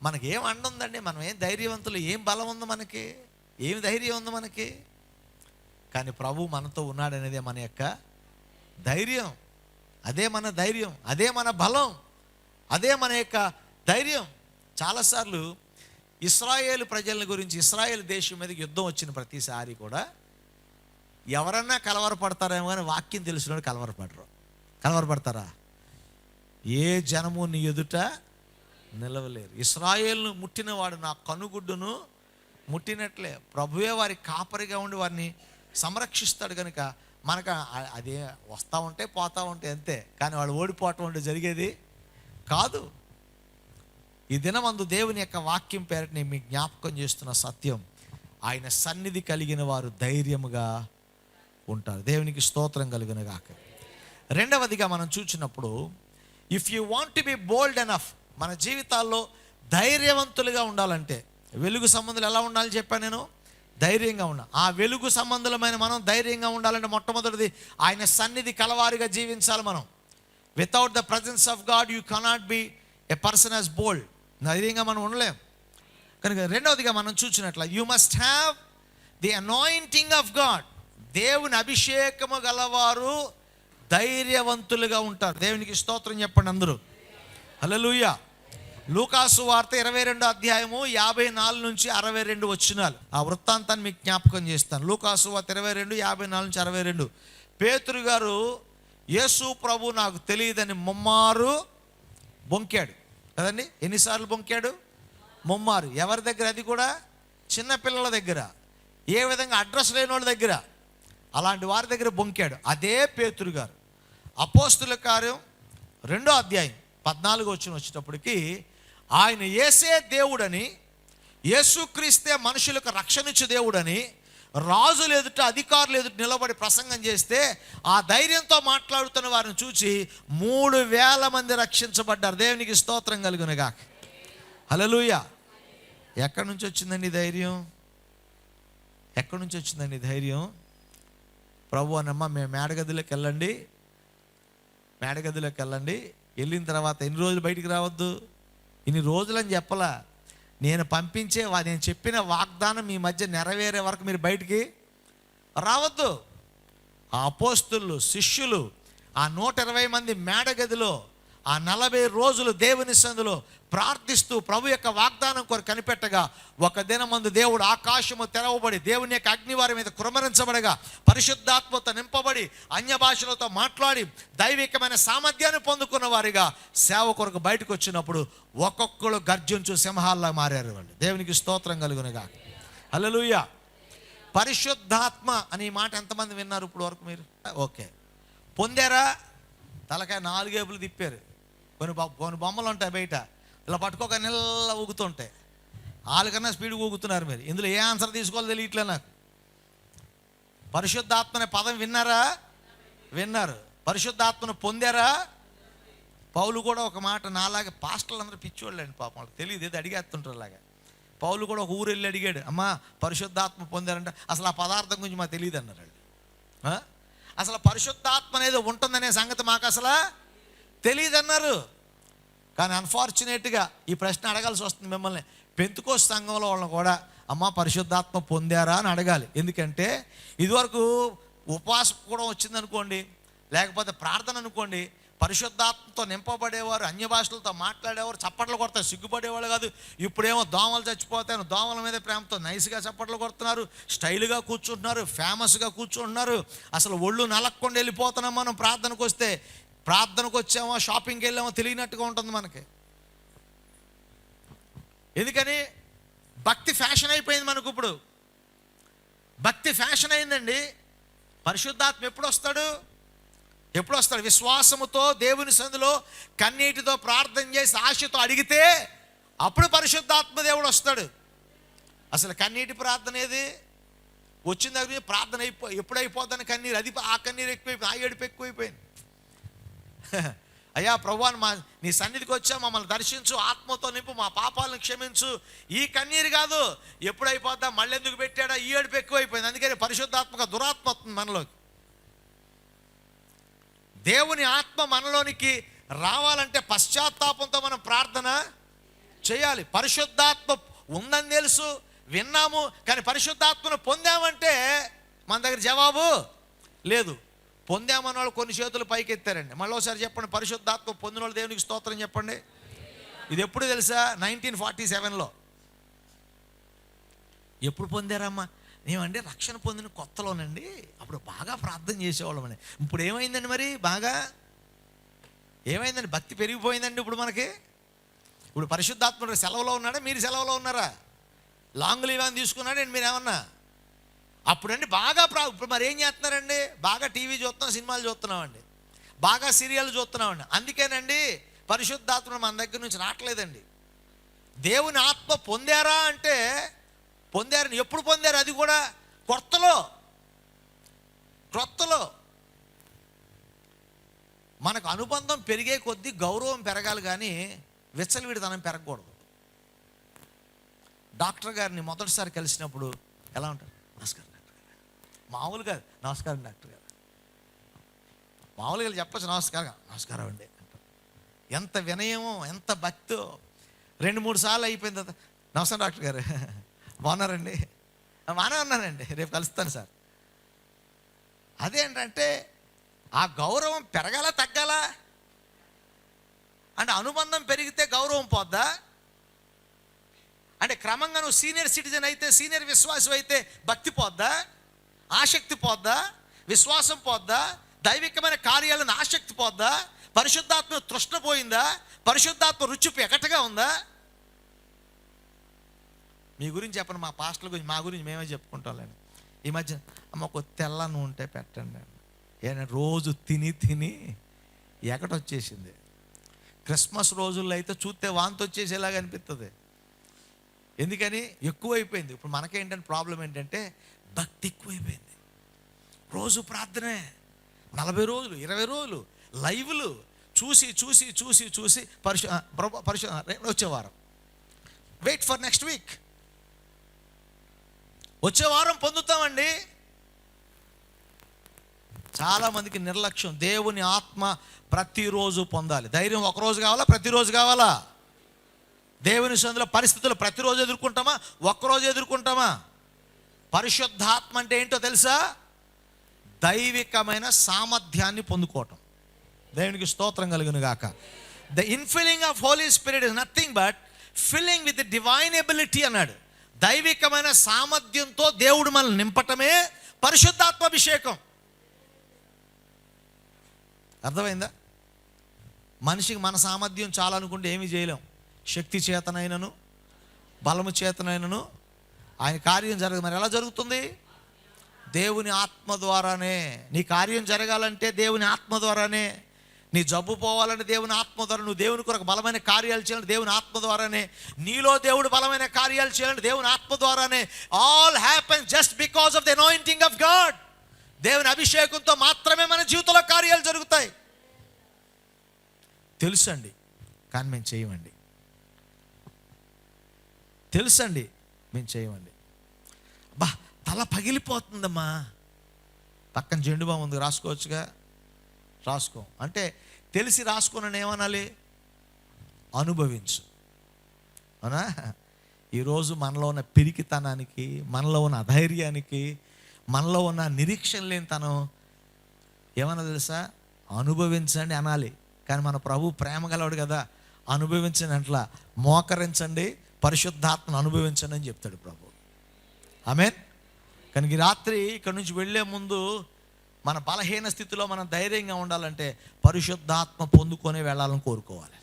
మనకి ఏం అండుందండి? మనం ఏం ధైర్యవంతులు, ఏం బలం ఉంది మనకి, ఏమి ధైర్యం ఉంది మనకి? కానీ ప్రభు మనతో ఉన్నాడనేదే మన యొక్క ధైర్యం. అదే మన ధైర్యం, అదే మన బలం, అదే మన యొక్క ధైర్యం. చాలాసార్లు ఇశ్రాయేలు ప్రజల గురించి, ఇశ్రాయేల్ దేశం మీదకి యుద్ధం వచ్చిన ప్రతిసారి కూడా ఎవరన్నా కలవరపడతారేమో కానీ వాక్యం తెలిసినోడు కలవరపడతారా? ఏ జనము నీ ఎదుట నిలవలేరు. ఇశ్రాయేలును ముట్టినవాడు నా కనుగుడ్డును ముట్టినట్లే. ప్రభువే వారి కాపరిగా ఉండి వారిని సంరక్షిస్తాడు. కనుక మనకు అదే వస్తూ ఉంటే పోతూ ఉంటే అంతే, కానీ వాళ్ళు ఓడిపోవటం అంటే జరిగేది కాదు. ఈ దినమందు దేవుని యొక్క వాక్యం పేరట నేను మీకు జ్ఞాపకం చేస్తున్న సత్యం, ఆయన సన్నిధి కలిగిన వారు ధైర్యముగా ఉంటారు. దేవునికి స్తోత్రం కలుగును గాక. రెండవదిగా మనం చూసినప్పుడు, if you want to be bold enough, మన జీవితాల్లో ధైర్యవంతులుగా ఉండాలంటే, వెలుగు సంబంధాలు ఎలా ఉండాలని చెప్పాను నేను? ధైర్యంగా ఉండాలి. ఆ వెలుగు సంబంధులమైన మనం ధైర్యంగా ఉండాలంటే మొట్టమొదటిది ఆయన సన్నిధి కలవారిగా జీవించాలి. మనం without the presence of God you cannot be a person as bold. ధైర్యంగా మనం ఉండలేం. కనుక రెండవదిగా మనం చూసినట్ల, you must have the anointing of God. దేవుని అభిషేకము గలవారు ధైర్యవంతులుగా ఉంటారు. దేవునికి స్తోత్రం చెప్పండి అందరూ. హల్లెలూయా. లూకాసు వార్త 22వ అధ్యాయము 54 నుంచి 62 వచనాలు, ఆ వృత్తాంతాన్ని మీకు జ్ఞాపకం చేస్తాను. లూకాసు వార్త 22, 54 నుంచి 62. పేతురు గారు యేసు ప్రభు నాకు తెలియదని ముమ్మారు బొంకాడు కదండి. ఎన్నిసార్లు బొంకాడు? ముమ్మారు. ఎవరి దగ్గర? అది కూడా చిన్నపిల్లల దగ్గర, ఏ విధంగా అడ్రస్ లేని వాళ్ళ దగ్గర, అలాంటి వారి దగ్గర బొంకాడు. అదే పేతురు గారు అపోస్తుల కార్యం 2వ అధ్యాయం 14 వచనం వచ్చేటప్పటికి, ఆయన యేసే దేవుడని, యేసుక్రీస్తే మనుషులకు రక్షణించే దేవుడని రాజులు ఎదుట, అధికారులు ఎదుట నిలబడి ప్రసంగం చేస్తే ఆ ధైర్యంతో మాట్లాడుతున్న వారిని చూసి 3,000 మంది రక్షించబడ్డారు. దేవునికి స్తోత్రం కలుగును గాక. హల్లెలూయా. ఎక్కడి నుంచి వచ్చిందండి ధైర్యం? ఎక్కడి నుంచి వచ్చిందండి ధైర్యం? ప్రభు అనమ్మ, మేము మేడగదిలోకి వెళ్ళండి, వెళ్ళిన తర్వాత ఎన్ని రోజులు బయటికి రావద్దు? ఇన్ని రోజులని చెప్పలా, నేను చెప్పిన వాగ్దానం మీ మధ్య నెరవేరే వరకు మీరు బయటికి రావద్దు. ఆ అపోస్తులు, శిష్యులు ఆ 120 మంది మేడగదిలో ఆ 40 రోజులు దేవుని సన్నిధిలో ప్రార్థిస్తూ ప్రభు యొక్క వాగ్దానం కొరకు కనిపెట్టగా, ఒక దినమందు దేవుడు ఆకాశము తెరవబడి దేవుని యొక్క అగ్ని వారి మీద కుమ్మరించబడగా, పరిశుద్ధాత్మతో నింపబడి అన్య భాషలతో మాట్లాడి దైవికమైన సామర్థ్యాన్ని పొందుకున్న వారిగా సేవ కొరకు బయటకు వచ్చినప్పుడు ఒక్కొక్కరు గర్జించు సింహాల్లా మారారు వాళ్ళు. దేవునికి స్తోత్రం కలుగునుగా. హల్లెలూయా. పరిశుద్ధాత్మ అనే మాట ఎంతమంది విన్నారు ఇప్పుడు వరకు మీరు? ఓకే, పొందారా? తలకాయ 4 ఏపులు తిప్పారు. కొన్ని బొమ్మలు ఉంటాయి బయట, ఇలా పట్టుకోక నిల్ల ఊగుతుంటాయి. వాళ్ళకన్నా స్పీడ్గా ఊగుతున్నారు మీరు. ఇందులో ఏ ఆన్సర్ తీసుకోవాలో తెలియట్లే నాకు. పరిశుద్ధాత్మ అనే పదం విన్నారా? విన్నారు. పరిశుద్ధాత్మను పొందారా? పౌలు కూడా ఒక మాట, నాలాగా పాస్టర్లు అందరూ పిచ్చోళ్ళండి పాపం, వాళ్ళకి తెలియదు, ఏదో అడిగేస్తుంటారు అలాగా. పౌలు కూడా ఒక ఊరు వెళ్ళి అడిగాడు, అమ్మా పరిశుద్ధాత్మ పొందారంటే అసలు ఆ పదార్థం గురించి మాకు తెలియదు అన్నారు వాళ్ళు. అసలు పరిశుద్ధాత్మ అనేది ఉంటుందనే సంగతి మాకు అసలు తెలియదు అన్నారు. కానీ అన్ఫార్చునేట్గా ఈ ప్రశ్న అడగాల్సి వస్తుంది మిమ్మల్ని. పెంతుకోస్తు సంఘంలో వాళ్ళని కూడా అమ్మ పరిశుద్ధాత్మ పొందారా అని అడగాలి. ఎందుకంటే ఇదివరకు ఉపవాసం కూడా వచ్చిందనుకోండి, లేకపోతే ప్రార్థన అనుకోండి, పరిశుద్ధాత్మతో నింపబడేవారు, అన్య భాషలతో మాట్లాడేవారు, చప్పట్లు కొడతారు, సిగ్గుపడేవాళ్ళు కాదు. ఇప్పుడేమో దోమలు చచ్చిపోతాను, దోమల మీద ప్రేమతో నైస్గా చప్పట్లు కొడుతున్నారు, స్టైల్గా కూర్చుంటున్నారు, ఫేమస్గా కూర్చుంటున్నారు. అసలు ఒళ్ళు నలక్కుండా వెళ్ళిపోతున్నాం మనం. ప్రార్థనకు వస్తే, ప్రార్థనకు వచ్చామో షాపింగ్కి వెళ్ళామో తెలియనట్టుగా ఉంటుంది మనకి. ఎందుకని? భక్తి ఫ్యాషన్ అయిపోయింది మనకు. ఇప్పుడు భక్తి ఫ్యాషన్ అయిందండి. పరిశుద్ధాత్మ ఎప్పుడు వస్తాడు? విశ్వాసముతో దేవుని సన్నిధిలో కన్నీటితో ప్రార్థన చేసి ఆశతో అడిగితే అప్పుడు పరిశుద్ధాత్మ దేవుడు వస్తాడు. అసలు కన్నీటి ప్రార్థన ఏది? వచ్చిన దగ్గర ప్రార్థన ఎప్పుడైపోద్దని కన్నీరు, అది ఆ కన్నీరు ఎక్కువైపోయింది, ఆ ఏడుపు ఎక్కువైపోయింది. అయ్యా ప్రభువా, నీ సన్నిధికి వచ్చా, మమ్మల్ని దర్శించు, ఆత్మతో నింపు, మా పాపాలను క్షమించు. ఈ కన్నీరు కాదు, ఎప్పుడైపోద్దా, మళ్ళీ ఎందుకు పెట్టాడా, ఈ ఏడుపు ఎక్కువైపోయింది. అందుకని పరిశుద్ధాత్మక దురాత్మ వస్తుంది మనలోకి. దేవుని ఆత్మ మనలోనికి రావాలంటే పశ్చాత్తాపంతో మనం ప్రార్థన చేయాలి. పరిశుద్ధాత్మ ఉందని తెలుసు, విన్నాము, కానీ పరిశుద్ధాత్మను పొందామంటే మన దగ్గర జవాబు లేదు. పొందామన్న వాళ్ళు కొన్ని చేతులు పైకి ఎత్తారండి. మళ్ళీ ఒకసారి చెప్పండి, పరిశుద్ధాత్మ పొందిన వాళ్ళు దేవునికి స్తోత్రం చెప్పండి. ఇది ఎప్పుడు తెలుసా? 1947లో. ఎప్పుడు పొందారమ్మా? మేమండి రక్షణ పొందిన కొత్తలోనండి, అప్పుడు బాగా ప్రార్థన చేసేవాళ్ళమండి. ఇప్పుడు ఏమైందండి? మరి బాగా ఏమైందండి? భక్తి పెరిగిపోయిందండి ఇప్పుడు మనకి. ఇప్పుడు పరిశుద్ధాత్ముడు సెలవులో ఉన్నాడా? మీరు సెలవులో ఉన్నారా? లాంగ్ లీవ్ అని తీసుకున్నాడండి మీరు ఏమన్నా? అప్పుడండి బాగా ఇప్పుడు మరి ఏం చేస్తున్నారండి? బాగా టీవీ చూస్తున్నాం, సినిమాలు చూస్తున్నామండి, బాగా సీరియల్ చూస్తున్నామండి. అందుకేనండి పరిశుద్ధాత్మ మన దగ్గర నుంచి రావట్లేదండి. దేవుని ఆత్మ పొందారా అంటే పొందారని. ఎప్పుడు పొందారు? అది కూడా క్రొత్తలో. మనకు అనుబంధం పెరిగే కొద్దీ గౌరవం పెరగాలి, కానీ విచ్చలవిడితనం పెరగకూడదు. డాక్టర్ గారిని మొదటిసారి కలిసినప్పుడు ఎలా ఉంటారు? నమస్కారం డాక్టర్ గారు. మామూలుగా నమస్కారం డాక్టర్ గారు, మామూలుగా చెప్పచ్చు నమస్కారం అండి అంటారు. ఎంత వినయమో, ఎంత భక్తో. 2-3 సార్లు అయిపోయిన తర్వాత నమస్కారం డాక్టర్ గారు, బాగున్నారండి? బాగానే ఉన్నానండి, రేపు కలుస్తాను సార్. అదేంటంటే ఆ గౌరవం పెరగాల తగ్గాల అంటే అనుబంధం పెరిగితే గౌరవం పోద్దా? అంటే క్రమంగా నువ్వు సీనియర్ సిటిజన్ అయితే, సీనియర్ విశ్వాసం అయితే భక్తి పోద్దా? ఆసక్తి పోద్దా? విశ్వాసం పోద్దా? దైవికమైన కార్యాలను ఆసక్తి పోద్దా? పరిశుద్ధాత్మ తృష్ణ పోయిందా? పరిశుద్ధాత్మ రుచి ఎకటగా ఉందా? మీ గురించి చెప్పండి, మా పాస్టర్ల గురించి, మా గురించి మేమే చెప్పుకుంటాంలేండి. ఈ మధ్య అమ్మ ఒక తెల్ల నూనె ఉంటే పెట్టండి అండి. ఏదైనా రోజు తిని ఎకటొచ్చేసింది. క్రిస్మస్ రోజుల్లో అయితే చూస్తే వాంతి వచ్చేసేలాగా అనిపిస్తుంది. ఎందుకని? ఎక్కువైపోయింది. ఇప్పుడు మనకేంటంటే ప్రాబ్లం ఏంటంటే భక్తి ఎక్కువైపోయింది. రోజు ప్రార్థనే, 40 రోజులు 20 రోజులు లైవ్లు చూసి వచ్చే వారం వెయిట్ ఫర్ నెక్స్ట్ వీక్, వచ్చే వారం పొందుతామండి. చాలామందికి నిర్లక్ష్యం. దేవుని ఆత్మ ప్రతిరోజు పొందాలి. ధైర్యం ఒకరోజు కావాలా? ప్రతిరోజు కావాలా? దేవుని సన్నిధిలో పరిస్థితులు ప్రతిరోజు ఎదుర్కొంటామా? ఒక్కరోజు ఎదుర్కొంటామా? పరిశుద్ధాత్మ అంటే ఏంటో తెలుసా? దైవికమైన సామర్థ్యాన్ని పొందుకోవటం. దేవునికి స్తోత్రం కలుగును గాక. The infilling of Holy Spirit is nothing but filling with divine ability అన్నాడు. దైవికమైన సామర్థ్యంతో దేవుడు మనల్ని నింపటమే పరిశుద్ధాత్మాభిషేకం. అర్థమైందా? మనిషికి మన సామర్థ్యం చాలా అనుకుంటే ఏమీ చేయలేం. శక్తి చేతనైనను బలము చేతనైనను ఆయన కార్యం జరగదు. మరి ఎలా జరుగుతుంది? దేవుని ఆత్మ ద్వారానే. నీ కార్యం జరగాలంటే దేవుని ఆత్మ ద్వారానే. నీ జబ్బు పోవాలంటే దేవుని ఆత్మ ద్వారా. నువ్వు దేవుని కొరకు బలమైన కార్యాలు చేయాలంటే దేవుని ఆత్మ ద్వారానే. నీలో దేవుడు బలమైన కార్యాలు చేయాలంటే దేవుని ఆత్మ ద్వారానే. All happen just because of the anointing of God. దేవుని అభిషేకంతో మాత్రమే మన జీవితంలో కార్యాలు జరుగుతాయి. తెలుసండి, కానీ మేము చేయమండి. తెలుసండి, మేము చేయమండి. బా తల పగిలిపోతుందమ్మా, పక్కన జెండు బామ్ ఉంది, రాసుకోవచ్చుగా. రాసుకో అంటే తెలిసి రాసుకోనని ఏమనాలి? అనుభవించు. అవునా? ఈరోజు మనలో ఉన్న పిరికితనానికి, మనలో ఉన్న అధైర్యానికి, మనలో ఉన్న నిరీక్షణ లేనితనం ఏమన్నా తెలుసా? అనుభవించండి అనాలి. కానీ మన ప్రభు ప్రేమ గలవాడు కదా, అనుభవించండి అంట్లా. మోకరించండి, పరిశుద్ధాత్మను అనుభవించండి అని చెప్తాడు ప్రభు. ఆమేన్. కానీ ఈ రాత్రి ఇక్కడ నుంచి వెళ్ళే ముందు మన బలహీన స్థితిలో మనం ధైర్యంగా ఉండాలంటే పరిశుద్ధాత్మ పొందుకొని వెళ్ళాలని కోరుకోవాలి.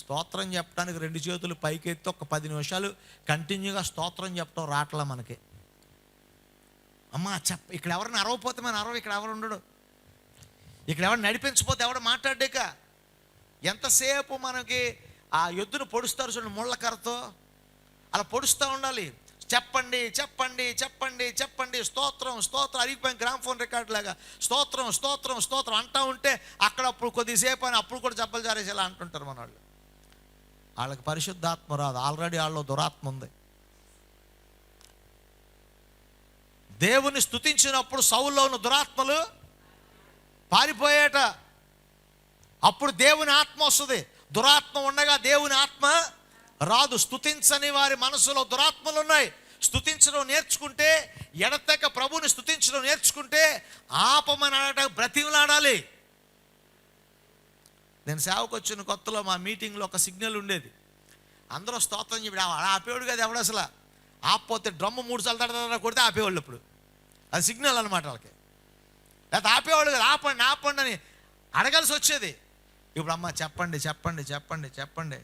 స్తోత్రం చెప్పడానికి 2 చేతులు పైకెత్తి ఒక 10 నిమిషాలు కంటిన్యూగా స్తోత్రం చెప్పడం రాట్లా మనకి. అమ్మా ఇక్కడ ఎవరిని అరవపోతే మన అరవ, ఇక్కడ ఎవరు ఉండడు, ఇక్కడ ఎవరు నడిపించకపోతే ఎవడు మాట్లాడాక. ఎంతసేపు మనకి ఆ ఎద్దును పొడుస్తారు చూడండి ముళ్ళకరతో, అలా పొడుస్తూ ఉండాలి. చెప్పండి చెప్పండి చెప్పండి చెప్పండి, స్తోత్రం స్తోత్రం, అరిగిపోయిన గ్రామ్ఫోన్ రికార్డ్ లాగా స్తోత్రం స్తోత్రం స్తోత్రం అంటూ ఉంటే అక్కడ అప్పుడు కొద్దిసేపు అని అప్పుడు కూడా చెప్పలు జారేసేలా అంటుంటారు మన వాళ్ళు. వాళ్ళకి పరిశుద్ధాత్మ రాదు, ఆల్రెడీ వాళ్ళలో దురాత్మ ఉంది. దేవుని స్తుతించినప్పుడు సౌల్లో ఉన్న దురాత్మలు పారిపోయేట. అప్పుడు దేవుని ఆత్మ వస్తుంది. దురాత్మ ఉండగా దేవుని ఆత్మ రాదు. స్తుతించని వారి మనసులో దురాత్మలు ఉన్నాయి. స్తుతించడం నేర్చుకుంటే, ఎడతెక్క ప్రభుని స్తుతించడం నేర్చుకుంటే ఆపమని అడగటం బ్రతిమలాడాలి. నేను సేవకు వచ్చిన కొత్తలో మా మీటింగ్లో ఒక సిగ్నల్ ఉండేది. అందరూ స్తోత్రం చెప్పి ఆపేవాడు కదా ఎవడు అసలు. ఆపపోతే డ్రమ్ము 3 సార్లు తడ కొడితే ఆపేవాళ్ళు. ఇప్పుడు అది సిగ్నల్ అనమాట వాళ్ళకి. లేకపోతే ఆపేవాళ్ళు కదా, ఆపండి ఆపండి అని అడగాల్సి వచ్చేది. ఇప్పుడు అమ్మ చెప్పండి చెప్పండి చెప్పండి చెప్పండి.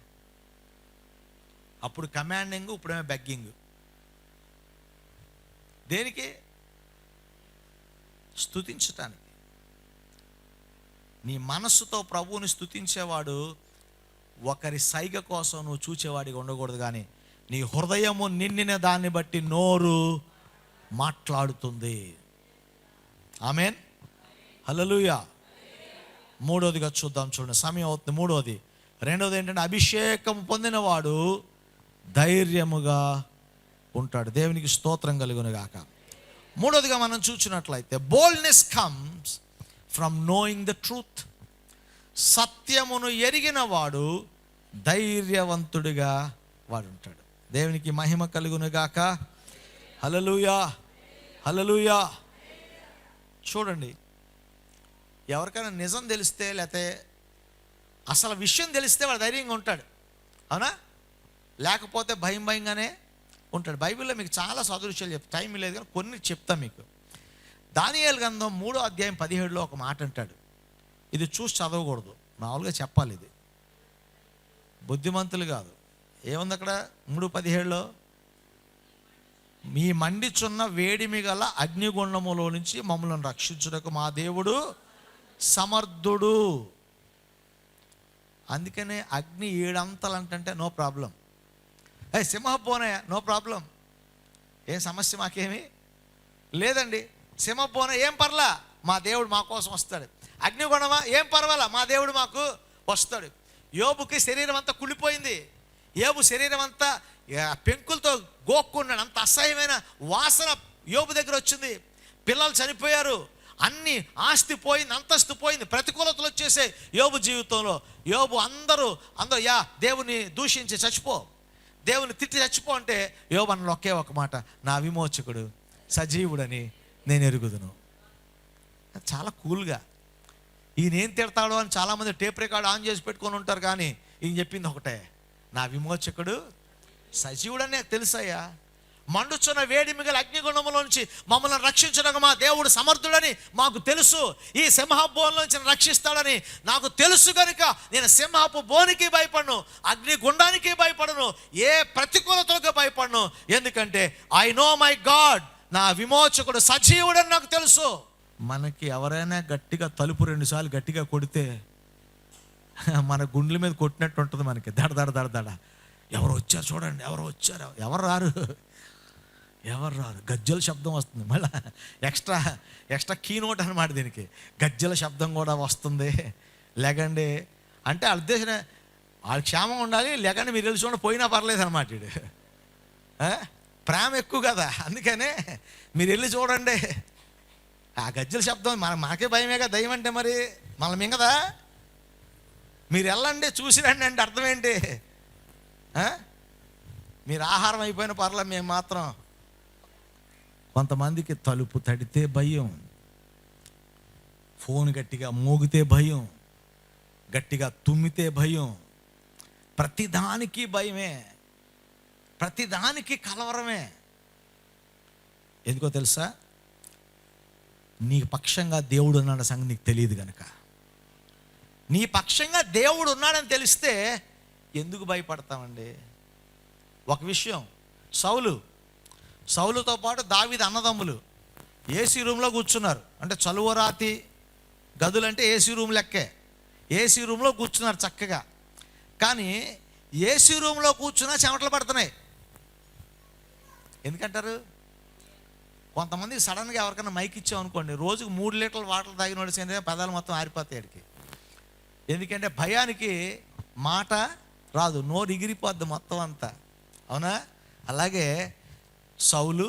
అప్పుడు కమాండింగ్, ఇప్పుడేమో బెగ్గింగ్. దేనికి? స్తుతించటానికి. నీ మనస్సుతో ప్రభువుని స్తుతించేవాడు ఒకరి సైగ కోసం నువ్వు చూచేవాడిగా ఉండకూడదు. కానీ నీ హృదయము నిండిన దాన్ని బట్టి నోరు మాట్లాడుతుంది. ఆమేన్. హల్లెలూయా. మూడోదిగా చూద్దాం, చూడండి సమయం అవుతుంది. మూడోది. రెండోది ఏంటంటే అభిషేకం పొందినవాడు ధైర్యముగా ఉంటాడు. దేవునికి స్తోత్రం కలుగును గాక. మూడోదిగా మనం చూసినట్లయితే boldness comes from knowing the truth. సత్యమును ఎరిగిన వాడు ధైర్యవంతుడిగా వాడు ఉంటాడు. దేవునికి మహిమ కలుగును గాక. హల్లెలూయా హల్లెలూయా. చూడండి, ఎవరికైనా నిజం తెలిస్తే లేకపోతే అసలు విషయం తెలిస్తే వాడు ధైర్యంగా ఉంటాడు. అవునా? లేకపోతే భయం భయంగానే ఉంటాడు. బైబిల్లో మీకు చాలా సదృశ్యాలు చెప్తా, టైం లేదు కానీ కొన్ని చెప్తా మీకు. దానియేలు గ్రంథం 3వ అధ్యాయం 17లో ఒక మాట అంటాడు. ఇది చూసి చదవకూడదు, మామూలుగా చెప్పాలి. ఇది బుద్ధిమంతులు కాదు. ఏముంది అక్కడ 3:17లో? మీ మండిచున్న వేడిమి గల అగ్నిగుండములో నుంచి మమ్మల్ని రక్షించుటకు మా దేవుడు సమర్థుడు. అందుకనే అగ్ని 7 అంతలు అంటే నో ప్రాబ్లం. సింహబోనయ నో ప్రాబ్లం, ఏం సమస్య మాకేమీ లేదండి. సింహబోన ఏం పర్లా, మా దేవుడు మా కోసం వస్తాడు. అగ్నిగుణమా ఏం పర్వాలా, మా దేవుడు మాకు వస్తాడు. యోబుకి శరీరం అంతా కుళ్ళిపోయింది. యోబు శరీరం అంతా పెంకులతో గోక్కున్నాడు. అంత అసహ్యమైన వాసన యోబు దగ్గర వచ్చింది. పిల్లలు చనిపోయారు, అన్ని ఆస్తి పోయింది, అంతస్తు పోయింది, ప్రతికూలతలు వచ్చేసే యోబు జీవితంలో. యోబు అందరూ దేవుని దూషించి చచ్చిపో, దేవుని తిట్టి చచ్చిపో అంటే యోబు అన్న ఒకే ఒక మాట, నా విమోచకుడు సజీవుడని నేను ఎరుగుదును. చాలా కూల్గా ఈయన ఏం తిడతాడో అని చాలామంది టేప్ రికార్డ్ ఆన్ చేసి పెట్టుకొని ఉంటారు, కానీ ఈయన చెప్పింది ఒకటే, నా విమోచకుడు సజీవుడని నాకు తెలుసయ్యా. మండుచున్న వేడి మిగల అగ్నిగుణములోంచి మమ్మల్ని రక్షించడానికి మా దేవుడు సమర్థుడని మాకు తెలుసు. ఈ సింహపు బోన్లోంచి రక్షిస్తాడని నాకు తెలుసు కనుక నేను సింహపు బోనికి భయపడను, అగ్నిగుండానికి భయపడను, ఏ ప్రతికూలతకు భయపడను. ఎందుకంటే ఐ నో మై గాడ్, నా విమోచకుడు సజీవుడని నాకు తెలుసు. మనకి ఎవరైనా గట్టిగా తలుపు 2 సార్లు గట్టిగా కొడితే మన గుండెల మీద కొట్టినట్టు ఉంటుంది మనకి. దడ దడ దడ దడ. ఎవరు వచ్చారు చూడండి, ఎవరు వచ్చారు, ఎవరు రారు, ఎవరు రారు, గజ్జల శబ్దం వస్తుంది. మళ్ళీ ఎక్స్ట్రా కీనోట్ అనమాట దీనికి. గజ్జల శబ్దం కూడా వస్తుంది. లెగండి అంటే వాళ్ళ ఉద్దేశం వాళ్ళ క్షేమం ఉండాలి, లేకంటే మీరు వెళ్ళి చూడండి పోయినా పర్లేదు అనమాట. వీడు ప్రేమ ఎక్కువ కదా, అందుకనే మీరు వెళ్ళి చూడండి. ఆ గజ్జల శబ్దం మనకే భయమేగా, దయ్యం అంటే మరి మనం మింగదా. మీరు వెళ్ళండి చూసి రండి అంటే అర్థం ఏంటి? మీరు ఆహారం అయిపోయిన పర్లే, మేము మాత్రం. కొంతమందికి తలుపు తడితే భయం, ఫోన్ గట్టిగా మోగితే భయం, గట్టిగా తుమ్మితే భయం, ప్రతిదానికి భయమే, ప్రతిదానికి కలవరమే. ఎందుకో తెలుసా? నీ పక్షంగా దేవుడు ఉన్నాడు సంగతి నీకు తెలియదు కనుక. నీ పక్షంగా దేవుడు ఉన్నాడని తెలిస్తే ఎందుకు భయపడతామండి? ఒక విషయం, సౌలుతో పాటు దావీదు అన్నదమ్ములు ఏసీ రూమ్లో కూర్చున్నారు. అంటే చలువరాతి గదులంటే ఏసీ రూమ్ లెక్కే. ఏసీ రూమ్లో కూర్చున్నారు చక్కగా. కానీ ఏసీ రూమ్లో కూర్చున్నా చెమటలు పడుతున్నాయి. ఎందుకంటారు? కొంతమంది సడన్గా ఎవరికైనా మైక్ ఇచ్చామనుకోండి, రోజుకు 3 లీటర్ల వాటర్ తాగిన వాడు సేంద్రియ పెదాలు మొత్తం ఆరిపోతాయి ఆడికి. ఎందుకంటే భయానికి మాట రాదు, నోరు ఎగిరిపోద్ది మొత్తం అంతా. అవునా? అలాగే సౌలు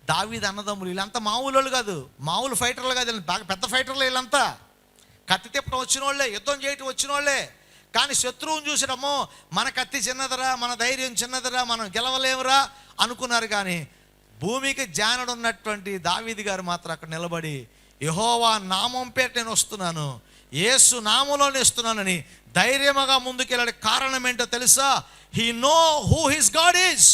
దావీదు అన్నదమ్ములు వీళ్ళంతా మామూలు కాదు, మామూలు ఫైటర్లు కాదు, బాగా పెద్ద ఫైటర్లు వీళ్ళంతా. కత్తి తిప్పడం వచ్చిన వాళ్ళే, యుద్ధం చేయటం వచ్చిన వాళ్ళే. కానీ శత్రువుని చూసినమ్మో మన కత్తి చిన్నదరా, మన ధైర్యం చిన్నదరా, మనం గెలవలేమురా అనుకున్నారు. కానీ భూమికి జానడు ఉన్నటువంటి దావీదు గారు మాత్రం అక్కడ నిలబడి యెహోవా నామం పేట నేను వస్తున్నాను, యేసు నామంలోనే వస్తున్నానని ధైర్యముగా ముందుకెళ్ళే కారణం ఏంటో తెలుసా? He know who his God is.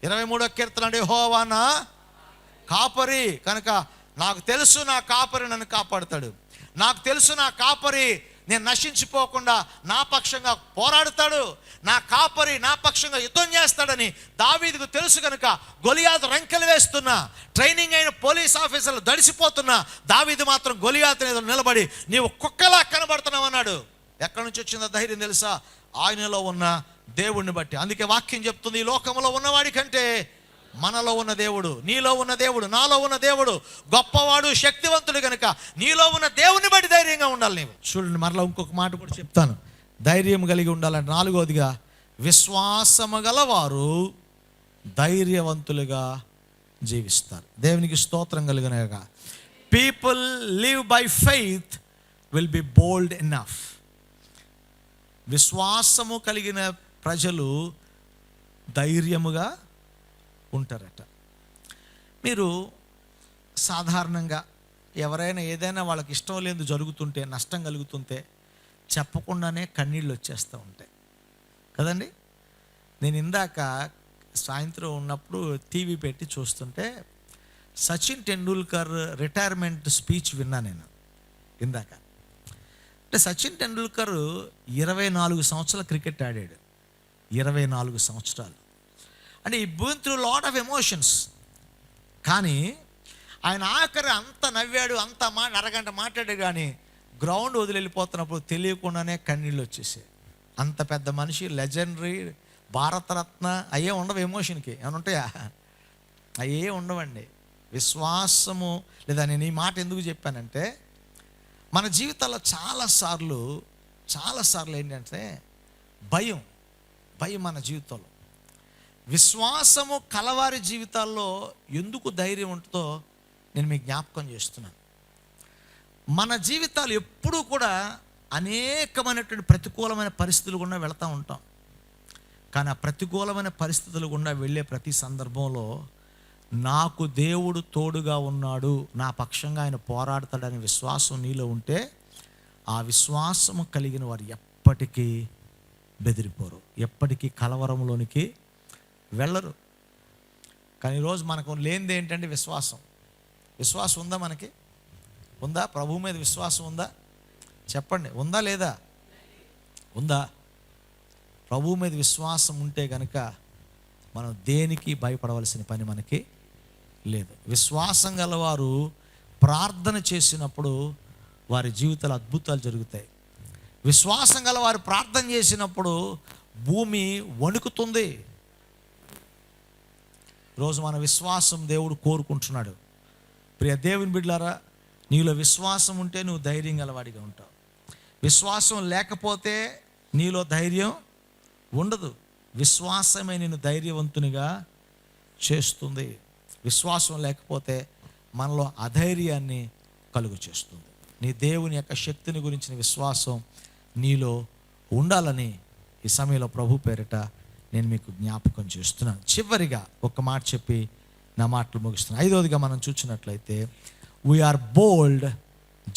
23వ కీర్తన అంటే యెహోవా నా కాపరి కనుక నాకు తెలుసు నా కాపరి నన్ను కాపాడుతాడు, నాకు తెలుసు నా కాపరి నేను నశించిపోకుండా నా పక్షంగా పోరాడుతాడు, నా కాపరి నా పక్షంగా యుద్ధం చేస్తాడని దావీదుకు తెలుసు కనుక గొలియాతు రంకెలు వేస్తున్నా, ట్రైనింగ్ అయిన పోలీస్ ఆఫీసర్లు దడిసిపోతున్నా, దావీదు మాత్రం గొలియాతు మీద నిలబడి నీవు కుక్కలా కనబడుతున్నావు అన్నాడు. ఎక్కడి నుంచి వచ్చిందో ధైర్యం తెలుసా? ఆయనలో ఉన్న దేవుడిని బట్టి. అందుకే వాక్యం చెప్తుంది, ఈ లోకంలో ఉన్నవాడి కంటే మనలో ఉన్న దేవుడు, నీలో ఉన్న దేవుడు, నాలో ఉన్న దేవుడు గొప్పవాడు, శక్తివంతుడు కనుక నీలో ఉన్న దేవుని బట్టి ధైర్యంగా ఉండాలి నీవు. చూడండి, మరలా ఇంకొక మాట కూడా చెప్తాను, ధైర్యం కలిగి ఉండాలంటే. 4వదిగా, విశ్వాసము గలవారు ధైర్యవంతులుగా జీవిస్తారు. దేవునికి స్తోత్రం కలిగినగా. People live by faith will be bold enough. విశ్వాసము కలిగిన ప్రజలు ధైర్యముగా ఉంటారట. మీరు సాధారణంగా ఎవరైనా ఏదైనా వాళ్ళకి ఇష్టం లేదు జరుగుతుంటే, నష్టం కలుగుతుంటే చెప్పకుండానే కన్నీళ్ళు వచ్చేస్తూ ఉంటాయి కదండి. నేను ఇందాక సాయంత్రం ఉన్నప్పుడు టీవీ పెట్టి చూస్తుంటే సచిన్ టెండూల్కర్ రిటైర్మెంట్ స్పీచ్ విన్నా నేను ఇందాక. అంటే సచిన్ టెండూల్కర్ 24 సంవత్సరాలు క్రికెట్ ఆడాడు. 24 సంవత్సరాలు. అంటే ఈ been through lot of emotions. కానీ ఆయన ఆఖరి అంత నవ్వాడు, అంత అరగంట మాట్లాడాడు, కానీ గ్రౌండ్ వదిలి వెళ్ళిపోతున్నప్పుడు తెలియకుండానే కన్నీళ్ళు వచ్చేసాయి. అంత పెద్ద మనిషి, లెజెండరీ, భారతరత్న అయ్యే ఉండవు. ఎమోషన్కి ఏమైనా ఉంటాయా? అయ్యే ఉండవండి. విశ్వాసము లేదా. నేను ఈ మాట ఎందుకు చెప్పానంటే, మన జీవితాల్లో చాలాసార్లు ఏంటంటే భయం మన జీవితంలో. విశ్వాసము కలవారి జీవితాల్లో ఎందుకు ధైర్యం ఉంటుందో నేను మీకు జ్ఞాపకం చేస్తున్నాను. మన జీవితాలు ఎప్పుడూ కూడా అనేకమైనటువంటి ప్రతికూలమైన పరిస్థితులు గుండా వెళుతూ ఉంటాం. కానీ ఆ ప్రతికూలమైన పరిస్థితులు గుండా వెళ్ళే ప్రతి సందర్భంలో నాకు దేవుడు తోడుగా ఉన్నాడు, నా పక్షంగా ఆయన పోరాడతాడనే విశ్వాసం నీలో ఉంటే, ఆ విశ్వాసము కలిగిన వారు ఎప్పటికీ బెదిరిపోరు, ఎప్పటికీ కలవరంలోనికి వెళ్ళరు. కానీ ఈరోజు మనకు లేనిది ఏంటంటే విశ్వాసం. విశ్వాసం ఉందా? మనకి ఉందా? ప్రభువు మీద విశ్వాసం ఉందా? చెప్పండి, ఉందా లేదా? ఉందా? ప్రభువు మీద విశ్వాసం ఉంటే కనుక మనం దేనికి భయపడవలసిన పని మనకి లేదు. విశ్వాసం గలవారు ప్రార్థన చేసినప్పుడు వారి జీవితాలు అద్భుతాలు జరుగుతాయి. విశ్వాసం గలవారు ప్రార్థన చేసినప్పుడు భూమి వణుకుతుంది. ఈరోజు మన విశ్వాసం దేవుడు కోరుకుంటున్నాడు. ప్రియ దేవుని బిడ్డలారా, నీలో విశ్వాసం ఉంటే నువ్వు ధైర్యం గలవాడిగా ఉంటావు. విశ్వాసం లేకపోతే నీలో ధైర్యం ఉండదు. విశ్వాసమే నిన్ను ధైర్యవంతునిగా చేస్తుంది. విశ్వాసం లేకపోతే మనలో అధైర్యాన్ని కలుగు చేస్తుంది. నీ దేవుని యొక్క శక్తిని గురించిన విశ్వాసం నీలో ఉండాలని ఈ సమయంలో ప్రభు పేరిట నేను మీకు జ్ఞాపకం చేస్తున్నాను. చివరిగా ఒక మాట చెప్పి నా మాటలు ముగిస్తున్నాను. 5వదిగా మనం చూసినట్లయితే, we are bold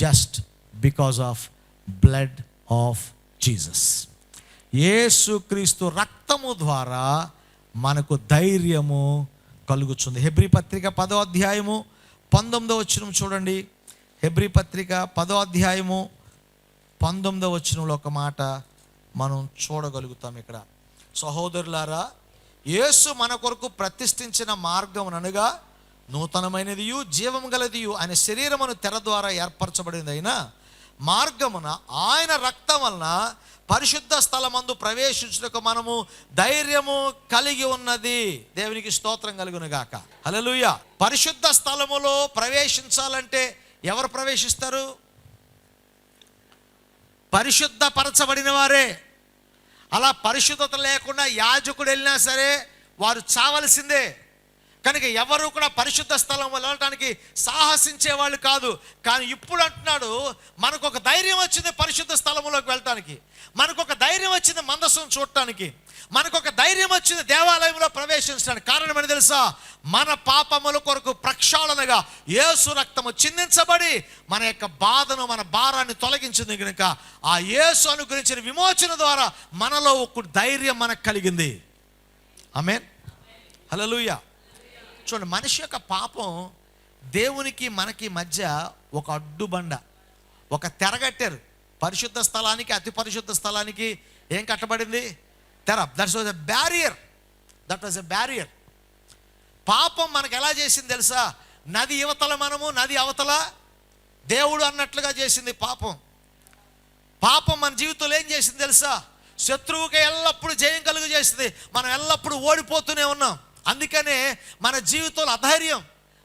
just because of blood of Jesus. యేసుక్రీస్తు రక్తము ద్వారా మనకు ధైర్యము కలుగుతుంది. హెబ్రీ పత్రిక 10వ అధ్యాయము 19వ వచనం చూడండి. హెబ్రీ పత్రిక 10వ అధ్యాయము 19వ వచనంలో ఒక మాట మనం చూడగలుగుతాం. ఇక్కడ, సహోదరులారా, యేసు మన కొరకు ప్రతిష్ఠించిన మార్గం అనగా నూతనమైనదియు జీవము గలదియు ఆయన శరీరమును తెర ద్వారా ఏర్పరచబడినదైన మార్గమున ఆయన రక్తం వలన పరిశుద్ధ స్థలమందు ప్రవేశించుటకు మనము ధైర్యము కలిగి ఉన్నది. దేవునికి స్తోత్రం కలుగును గాక. హల్లెలూయా. పరిశుద్ధ స్థలములో ప్రవేశించాలంటే ఎవరు ప్రవేశిస్తారు? పరిశుద్ధపరచబడిన వారే. అలా పరిశుద్ధత లేకుండా యాజకుడు వెళ్ళినా సరే వారు చావలసిందే. కనుక ఎవరు కూడా పరిశుద్ధ స్థలం వెళ్ళడానికి సాహసించే వాళ్ళు కాదు. కానీ ఇప్పుడు అంటున్నాడు, మనకు ఒక ధైర్యం వచ్చింది పరిశుద్ధ స్థలంలోకి వెళ్ళటానికి, మనకు ఒక ధైర్యం వచ్చింది మందసం చూడటానికి, మనకు ఒక ధైర్యం వచ్చింది దేవాలయంలో ప్రవేశించడానికి. కారణం అని తెలుసా? మన పాపముల కొరకు ప్రక్షాళనగా యేసు రక్తము చిందించబడి మన యొక్క బాధను, మన భారాన్ని తొలగించింది కనుక ఆ యేసు అనుగ్రహించిన విమోచన ద్వారా మనలో ఒక ధైర్యం మనకు కలిగింది. ఆమేన్. హల్లెలూయా. చూడండి, మనిషి యొక్క పాపం దేవునికి మనకి మధ్య ఒక అడ్డుబండ, ఒక తెరగట్టారు. పరిశుద్ధ స్థలానికి అతి పరిశుద్ధ స్థలానికి ఏం కట్టబడింది? తెర. That was a barrier. That was a barrier. పాపం మనకు ఎలా చేసింది తెలుసా? నది యువతల మనము, నది అవతల దేవుడు అన్నట్లుగా చేసింది పాపం. పాపం మన జీవితంలో ఏం చేసింది తెలుసా? శత్రువుకి ఎల్లప్పుడూ జయం కలుగు చేసింది. మనం ఎల్లప్పుడూ ఓడిపోతూనే ఉన్నాం. అందుకనే మన జీవితంలో అధైర్యం,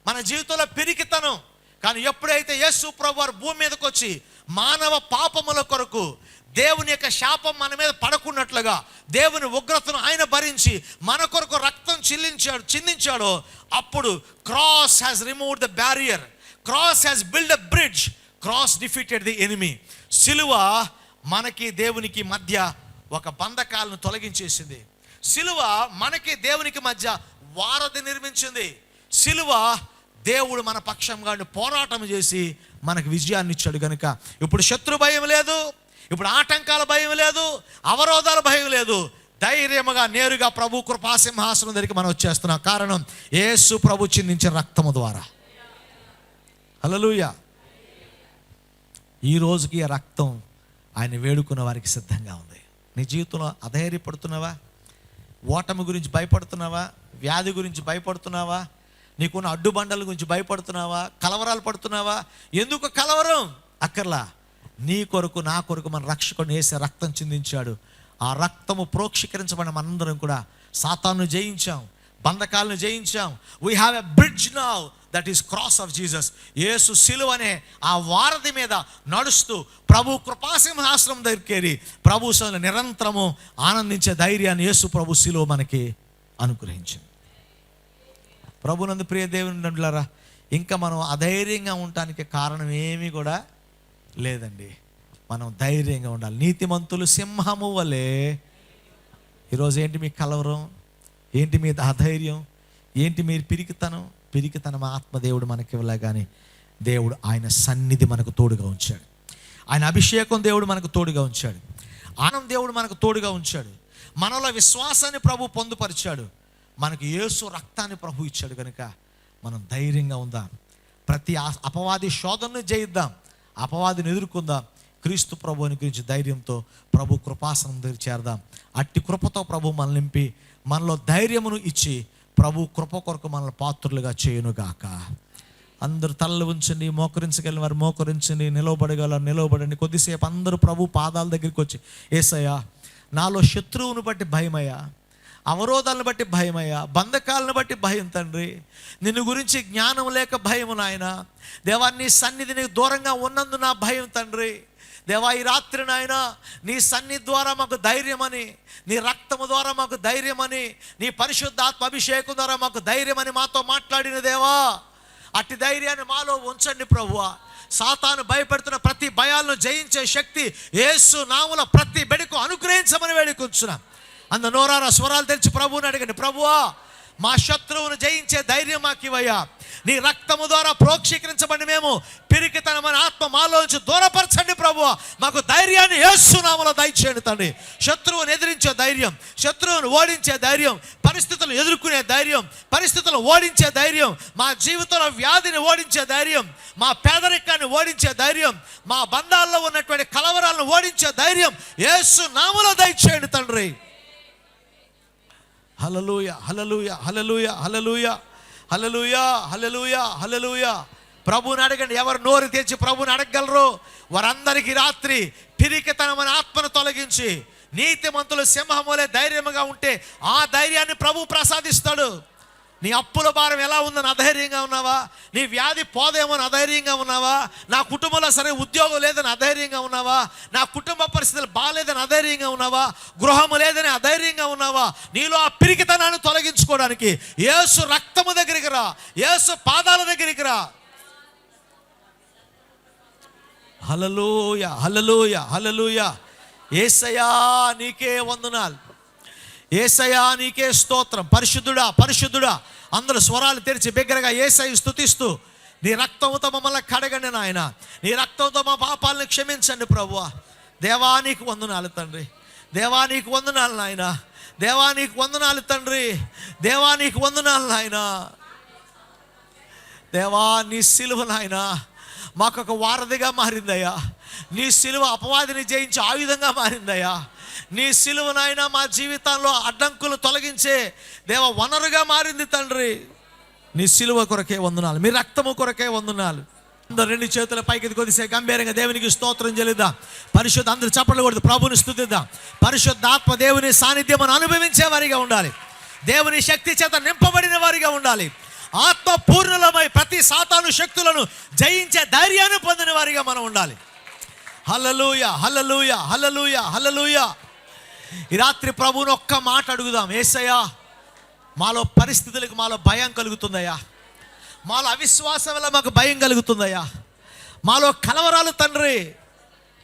మన జీవితంలో పిరికితనం. కానీ ఎప్పుడైతే యేసు ప్రభువారు భూమి మీదకి వచ్చి మానవ పాపముల కొరకు దేవుని యొక్క శాపం మన మీద పడకున్నట్లుగా దేవుని ఉగ్రతను ఆయన భరించి మన కొరకు రక్తం చిందించాడో, అప్పుడు cross has removed the barrier, cross has build a bridge, cross defeated the enemy. సిలువ మనకి దేవునికి మధ్య ఒక బంధకాలను తొలగించేసింది. సిలువ మనకి దేవునికి మధ్య వారధి నిర్మించింది. సిలువ దేవుడు మన పక్షంగా పోరాటం చేసి మనకు విజయాన్ని ఇచ్చాడు. కనుక ఇప్పుడు శత్రు భయం లేదు, ఇప్పుడు ఆటంకాల భయం లేదు, అవరోధాల భయం లేదు. ధైర్యముగా నేరుగా ప్రభు కృపాసింహాసనం దగ్గరికి మనం వచ్చేస్తున్నాం. కారణం యేసు ప్రభు చిందించిన రక్తము ద్వారా. హల్లెలూయా. ఈ రోజుకి ఆ రక్తం ఆయన వేడుకున్న వారికి సిద్ధంగా ఉంది. నీ జీవితంలో అధైర్యపడుతున్నావా? ఓటమి గురించి భయపడుతున్నావా? వ్యాధి గురించి భయపడుతున్నావా? నీకున్న అడ్డుబండల గురించి భయపడుతున్నావా? కలవరాలు పడుతున్నావా? ఎందుకు కలవరం? అక్కర్లా. నీ కొరకు, నా కొరకు మన రక్షకుడిని యేసు రక్తం చిందించాడు. ఆ రక్తము ప్రోక్షీకరించబడిన మనందరం కూడా సాతాను జయించాం, బంధకాలను జయించాం. We have a bridge now, that is cross of Jesus. యేసు సిలువ అనే ఆ వారధి మీద నడుస్తూ ప్రభు కృపాసింహాసనం దగ్గరికి ప్రభు నిరంతరము ఆనందించే ధైర్యాన్ని యేసు ప్రభు సిలువ మనకి అనుగ్రహించింది. ప్రభునందు ప్రియ దేవుని బిడ్డలారా, ఇంకా మనం అధైర్యంగా ఉండటానికి కారణం ఏమీ కూడా లేదండి. మనం ధైర్యంగా ఉండాలి. నీతిమంతులు సింహము వలె. ఈరోజు ఏంటి మీ కలవరం? ఏంటి మీ అధైర్యం? ఏంటి మీరు పిరికితనం? పిరికితనం ఆత్మదేవుడు మనకి ఇవ్వలే, కానీ దేవుడు ఆయన సన్నిధి మనకు తోడుగా ఉంచాడు. ఆయన అభిషేకం దేవుడు మనకు తోడుగా ఉంచాడు. ఆనందం దేవుడు మనకు తోడుగా ఉంచాడు. మనలో విశ్వాసాన్ని ప్రభు పొందుపరిచాడు. మనకు యేసు రక్తాన్ని ప్రభు ఇచ్చాడు. కనుక మనం ధైర్యంగా ఉందాం. ప్రతి అపవాది శోధనను జయిద్దాం, అపవాదిని ఎదుర్కొందాం. క్రీస్తు ప్రభువుని గురించి ధైర్యంతో ప్రభు కృపాసనం దగ్గర చేరదాం. అట్టి కృపతో ప్రభు మనల్ని నింపి మనలో ధైర్యమును ఇచ్చి ప్రభు కృప కొరకు మనల్ని పాత్రులుగా చేయునుగాక. అందరూ తలలు ఉంచండి, మోకరించగలిగిన వారు మోకరించండి, నిలవబడగల నిలవబడండి. కొద్దిసేపు అందరూ ప్రభు పాదాల దగ్గరికి వచ్చి, యేసయ్యా నాలో శత్రువును బట్టి భయమయ్యా, అవరోధాలను బట్టి భయమయ్యా, బంధకాలను బట్టి భయం తండ్రి, నిన్ను గురించి జ్ఞానం లేక భయము నాయన. దేవా నీ సన్నిధిని దూరంగా ఉన్నందున భయం తండ్రి. దేవా ఈ రాత్రి నాయన నీ సన్నిధి ద్వారా మాకు ధైర్యమని, నీ రక్తము ద్వారా మాకు ధైర్యమని, నీ పరిశుద్ధాత్మ అభిషేకం ద్వారా మాకు ధైర్యమని మాతో మాట్లాడిన దేవా, అట్టి ధైర్యాన్ని మాలో ఉంచండి ప్రభువా. సాతాను భయపెడుతున్న ప్రతి భయాలను జయించే శక్తి యేసు నామములో ప్రతి బిడ్డకు అనుగ్రహించమని వేడుకొంచున్నాం. అంద నోరారా స్వరాలు తెరిచి ప్రభువుని అడగండి. ప్రభువా మా శత్రువును జయించే ధైర్యం మాకు ఇవ్వయ్యా. నీ రక్తము ద్వారా ప్రోక్షీకరించబడి మేము పిరికితనమైన ఆత్మ మాలోంచి దూరపరచండి ప్రభువా. మాకు ధైర్యాన్ని యేసు నామములో దయచేయండి తండ్రి. శత్రువును ఎదిరించే ధైర్యం, శత్రువును ఓడించే ధైర్యం, పరిస్థితులను ఎదుర్కొనే ధైర్యం, పరిస్థితులను ఓడించే ధైర్యం, మా జీవితంలో వ్యాధిని ఓడించే ధైర్యం, మా పేదరికాన్ని ఓడించే ధైర్యం, మా బంధాల్లో ఉన్నటువంటి కలవరాలను ఓడించే ధైర్యం యేసు నామములో దయచేయండి తండ్రి. హల్లెలూయా హల్లెలూయా హల్లెలూయా హల్లెలూయా హల్లెలూయా హల్లెలూయా హల్లెలూయా. ప్రభువుని అడగండి. ఎవరు నోరు తెచ్చి ప్రభువుని అడగగలరు వారందరికీ రాత్రి పిరికితనమైన ఆత్మను తొలగించి నీతిమంతులు సింహములే ధైర్యముగా ఉంటే ఆ ధైర్యాన్ని ప్రభు ప్రసాదిస్తాడు. నీ అప్పుల భారం ఎలా ఉందని అధైర్యంగా ఉన్నావా? నీ వ్యాధి పోదేమో అని అధైర్యంగా ఉన్నావా? నా కుటుంబంలో సరే ఉద్యోగం లేదని అధైర్యంగా ఉన్నావా? నా కుటుంబ పరిస్థితులు బాగాలేదని అధైర్యంగా ఉన్నావా? గృహము లేదని అధైర్యంగా ఉన్నావా? నీలో ఆ పిరికితనాన్ని తొలగించుకోవడానికి యేసు రక్తము దగ్గరికి రా, యేసు పాదాల దగ్గరికి రా. హల్లెలూయా హల్లెలూయా హల్లెలూయా. యేసయ్యా నీకే వందనాలు, యేసయ్యా నీకే స్తోత్రం. పరిశుద్ధుడా పరిశుద్ధుడా. అందరూ స్వరాలు తెరిచి బిగ్గరగా యేసయ్య స్తుతిస్తూ, నీ రక్తంతో మమ్మల్ని కడగండి నాయన, నీ రక్తంతో మా పాపాలను క్షమించండి ప్రభువా. దేవా నీకు వందనాలు తండ్రి, దేవా నీకు వందనాలు నాయన, దేవా నీకు వందనాలు తండ్రి, దేవా నీకు వందనాలు నాయన. దేవా నీ సిలువ నాయన మాకొక వారధిగా మారిందయ్యా. నీ సిలువ అపవాదిని జయించే ఆయుధంగా మారిందయ్యా. నీ సిలువ నాయన మా జీవితంలో అడ్డంకులు తొలగించే దేవ వనరుగా మారింది తండ్రి. నీ సిలువ కొరకే వందనాలు, మీ రక్తము కొరకే వందనాలు. అందరూ రెండు చేతుల పైకి కొద్దిసేపు గంభీరంగా దేవునికి స్తోత్రం చెల్లిద్దాం. పరిశుద్ధ అందరూ చప్పట్లు కొడుతూ ప్రభుని స్తుతిద్దాం. పరిశుద్ధాత్మ దేవుని సాన్నిధ్యం అనుభవించే వారిగా ఉండాలి, దేవుని శక్తి చేత నింపబడిన వారిగా ఉండాలి. ఆత్మ పూర్ణులమై ప్రతి సాతాను శక్తులను జయించే ధైర్యాన్ని పొందిన వారిగా మనం ఉండాలి. హల్లెలూయా హల్లెలూయా హల్లెలూయా హల్లెలూయా. ఈ రాత్రి ప్రభువుని ఒక్క మాట అడుగుదాం. యేసయ్యా మాలో పరిస్థితులకు మాలో భయం కలుగుతుందయ్యా, మాలో అవిశ్వాసం వల్ల మాకు భయం కలుగుతుందయ్యా, మాలో కలవరాలు తండ్రి,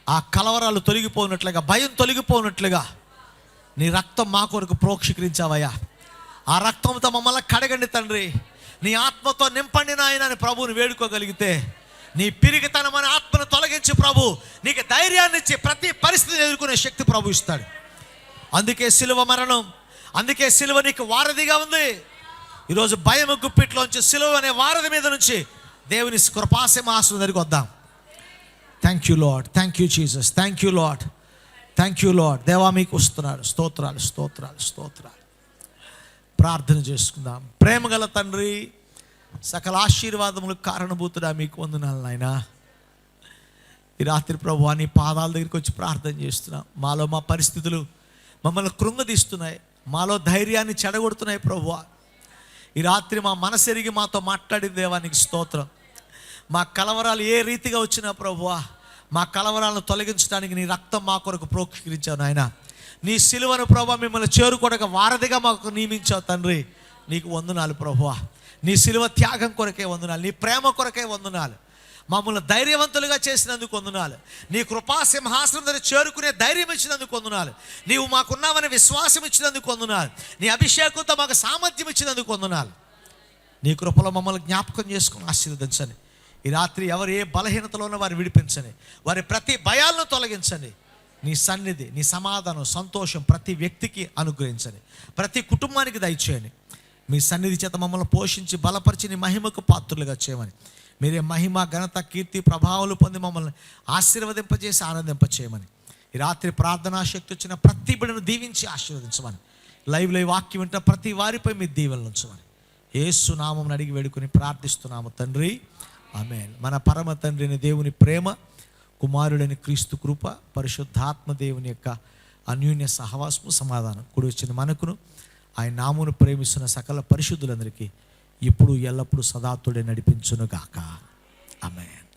ఆ కలవరాలు తొలగిపోయినట్లుగా, భయం తొలగిపోయినట్లుగా నీ రక్తం మా కొరకు ప్రోక్షీకరించావయ్యా. ఆ రక్తంతో మమ్మల్ని కడగండి తండ్రి, నీ ఆత్మతో నింపండి నాయన అని ప్రభువుని వేడుకోగలిగితే నీ పిరిగితనమైన ఆత్మను తొలగించి ప్రభు నీకు ధైర్యాన్ని ఇచ్చి ప్రతి పరిస్థితిని ఎదుర్కొనే శక్తి ప్రభు ఇస్తాడు. అందుకే సిలువ మరణం, అందుకే సిలువ నీకు వారధిగా ఉంది. ఈరోజు భయం గుప్పిట్లోంచి సిలువ అనే వారధి మీద నుంచి దేవుని కృపాసింహాసనం దగ్గరికి వద్దాం. Thank you lord, thank you Jesus, thank you lord, thank you lord. దేవా మీకు వస్తున్నాడు. స్తోత్రాలు స్తోత్రాలు స్తోత్రాలు. ప్రార్థన చేసుకుందాం. ప్రేమగల తండ్రి, సకల ఆశీర్వాదములకు కారణభూతుడా మీకు వందనాలు నాయనా. ఈ రాత్రి ప్రభువా నీ పాదాల దగ్గరికి వచ్చి ప్రార్థన చేస్తున్నాం. మాలో మా పరిస్థితులు మమ్మల్ని కృంగదీస్తున్నాయి, మాలో ధైర్యాన్ని చెడగొడుతున్నాయి ప్రభువా. ఈ రాత్రి మా మనసెరిగి మాతో మాట్లాడిన దేవానికి స్తోత్రం. మా కలవరాలు ఏ రీతిగా వచ్చినా ప్రభువా మా కలవరాలను తొలగించడానికి నీ రక్తం మా కొరకు ప్రోక్షీకరించావు నాయన. నీ సిలువను ప్రభువా మిమ్మల్ని చేరుకోవడానికి వారధిగా మాకు నియమించావు తండ్రి. నీకు వందనాలు ప్రభువా. నీ సిలువ త్యాగం కొరకే వందనాలు, నీ ప్రేమ కొరకే వందనాలు. మమ్మల్ని ధైర్యవంతులుగా చేసినందుకు వందనాలు. నీ కృపా సింహాసనం దగ్గర చేరుకునే ధైర్యం ఇచ్చినందుకు వందనాలు. నీవు మాకున్నావని విశ్వాసం ఇచ్చినందుకు వందనాలు. నీ అభిషేకంతో మాకు సామర్థ్యం ఇచ్చినందుకు వందనాలు. నీ కృపలో మమ్మల్ని జ్ఞాపకం చేసుకుని ఆశీర్వదించండి. ఈ రాత్రి ఎవరు ఏ బలహీనతలో ఉన్న వారిని విడిపించండి, వారి ప్రతి భయాలను తొలగించండి. నీ సన్నిధి, నీ సమాధానం, సంతోషం ప్రతి వ్యక్తికి అనుగ్రహించండి, ప్రతి కుటుంబానికి దయచేయండి. మీ సన్నిధి చేత మమ్మల్ని పోషించి బలపరిచి నీ మహిమకు పాత్రులుగా చేయమని, మీరే మహిమ, ఘనత, కీర్తి, ప్రభావాలు పొంది మమ్మల్ని ఆశీర్వదింపజేసి ఆనందింపచేయమని, ఈ రాత్రి ప్రార్థనా శక్తి వచ్చిన ప్రతి బిడ్డను దీవించి ఆశీర్వదించమని, లైవ్లో ఈ వాక్యం వింటున్న ప్రతి వారిపై మీ దీవెనలు ఉంచమని యేసు నామమున అడిగి వేడుకొని ప్రార్థిస్తున్నాము తండ్రి, ఆమేన్. మన పరమ తండ్రిని దేవుని ప్రేమ, కుమారుడైన క్రీస్తు కృప, పరిశుద్ధాత్మ దేవుని యొక్క అన్యోన్య సహవాసము, సమాధానం కూడి వచ్చిన మనకును ఆయన నామమును ప్రేమిస్తున్న సకల పరిశుద్ధులందరికీ ఇప్పుడు ఎల్లప్పుడూ సదాతుడే నడిపించును గాక. ఆమేన్.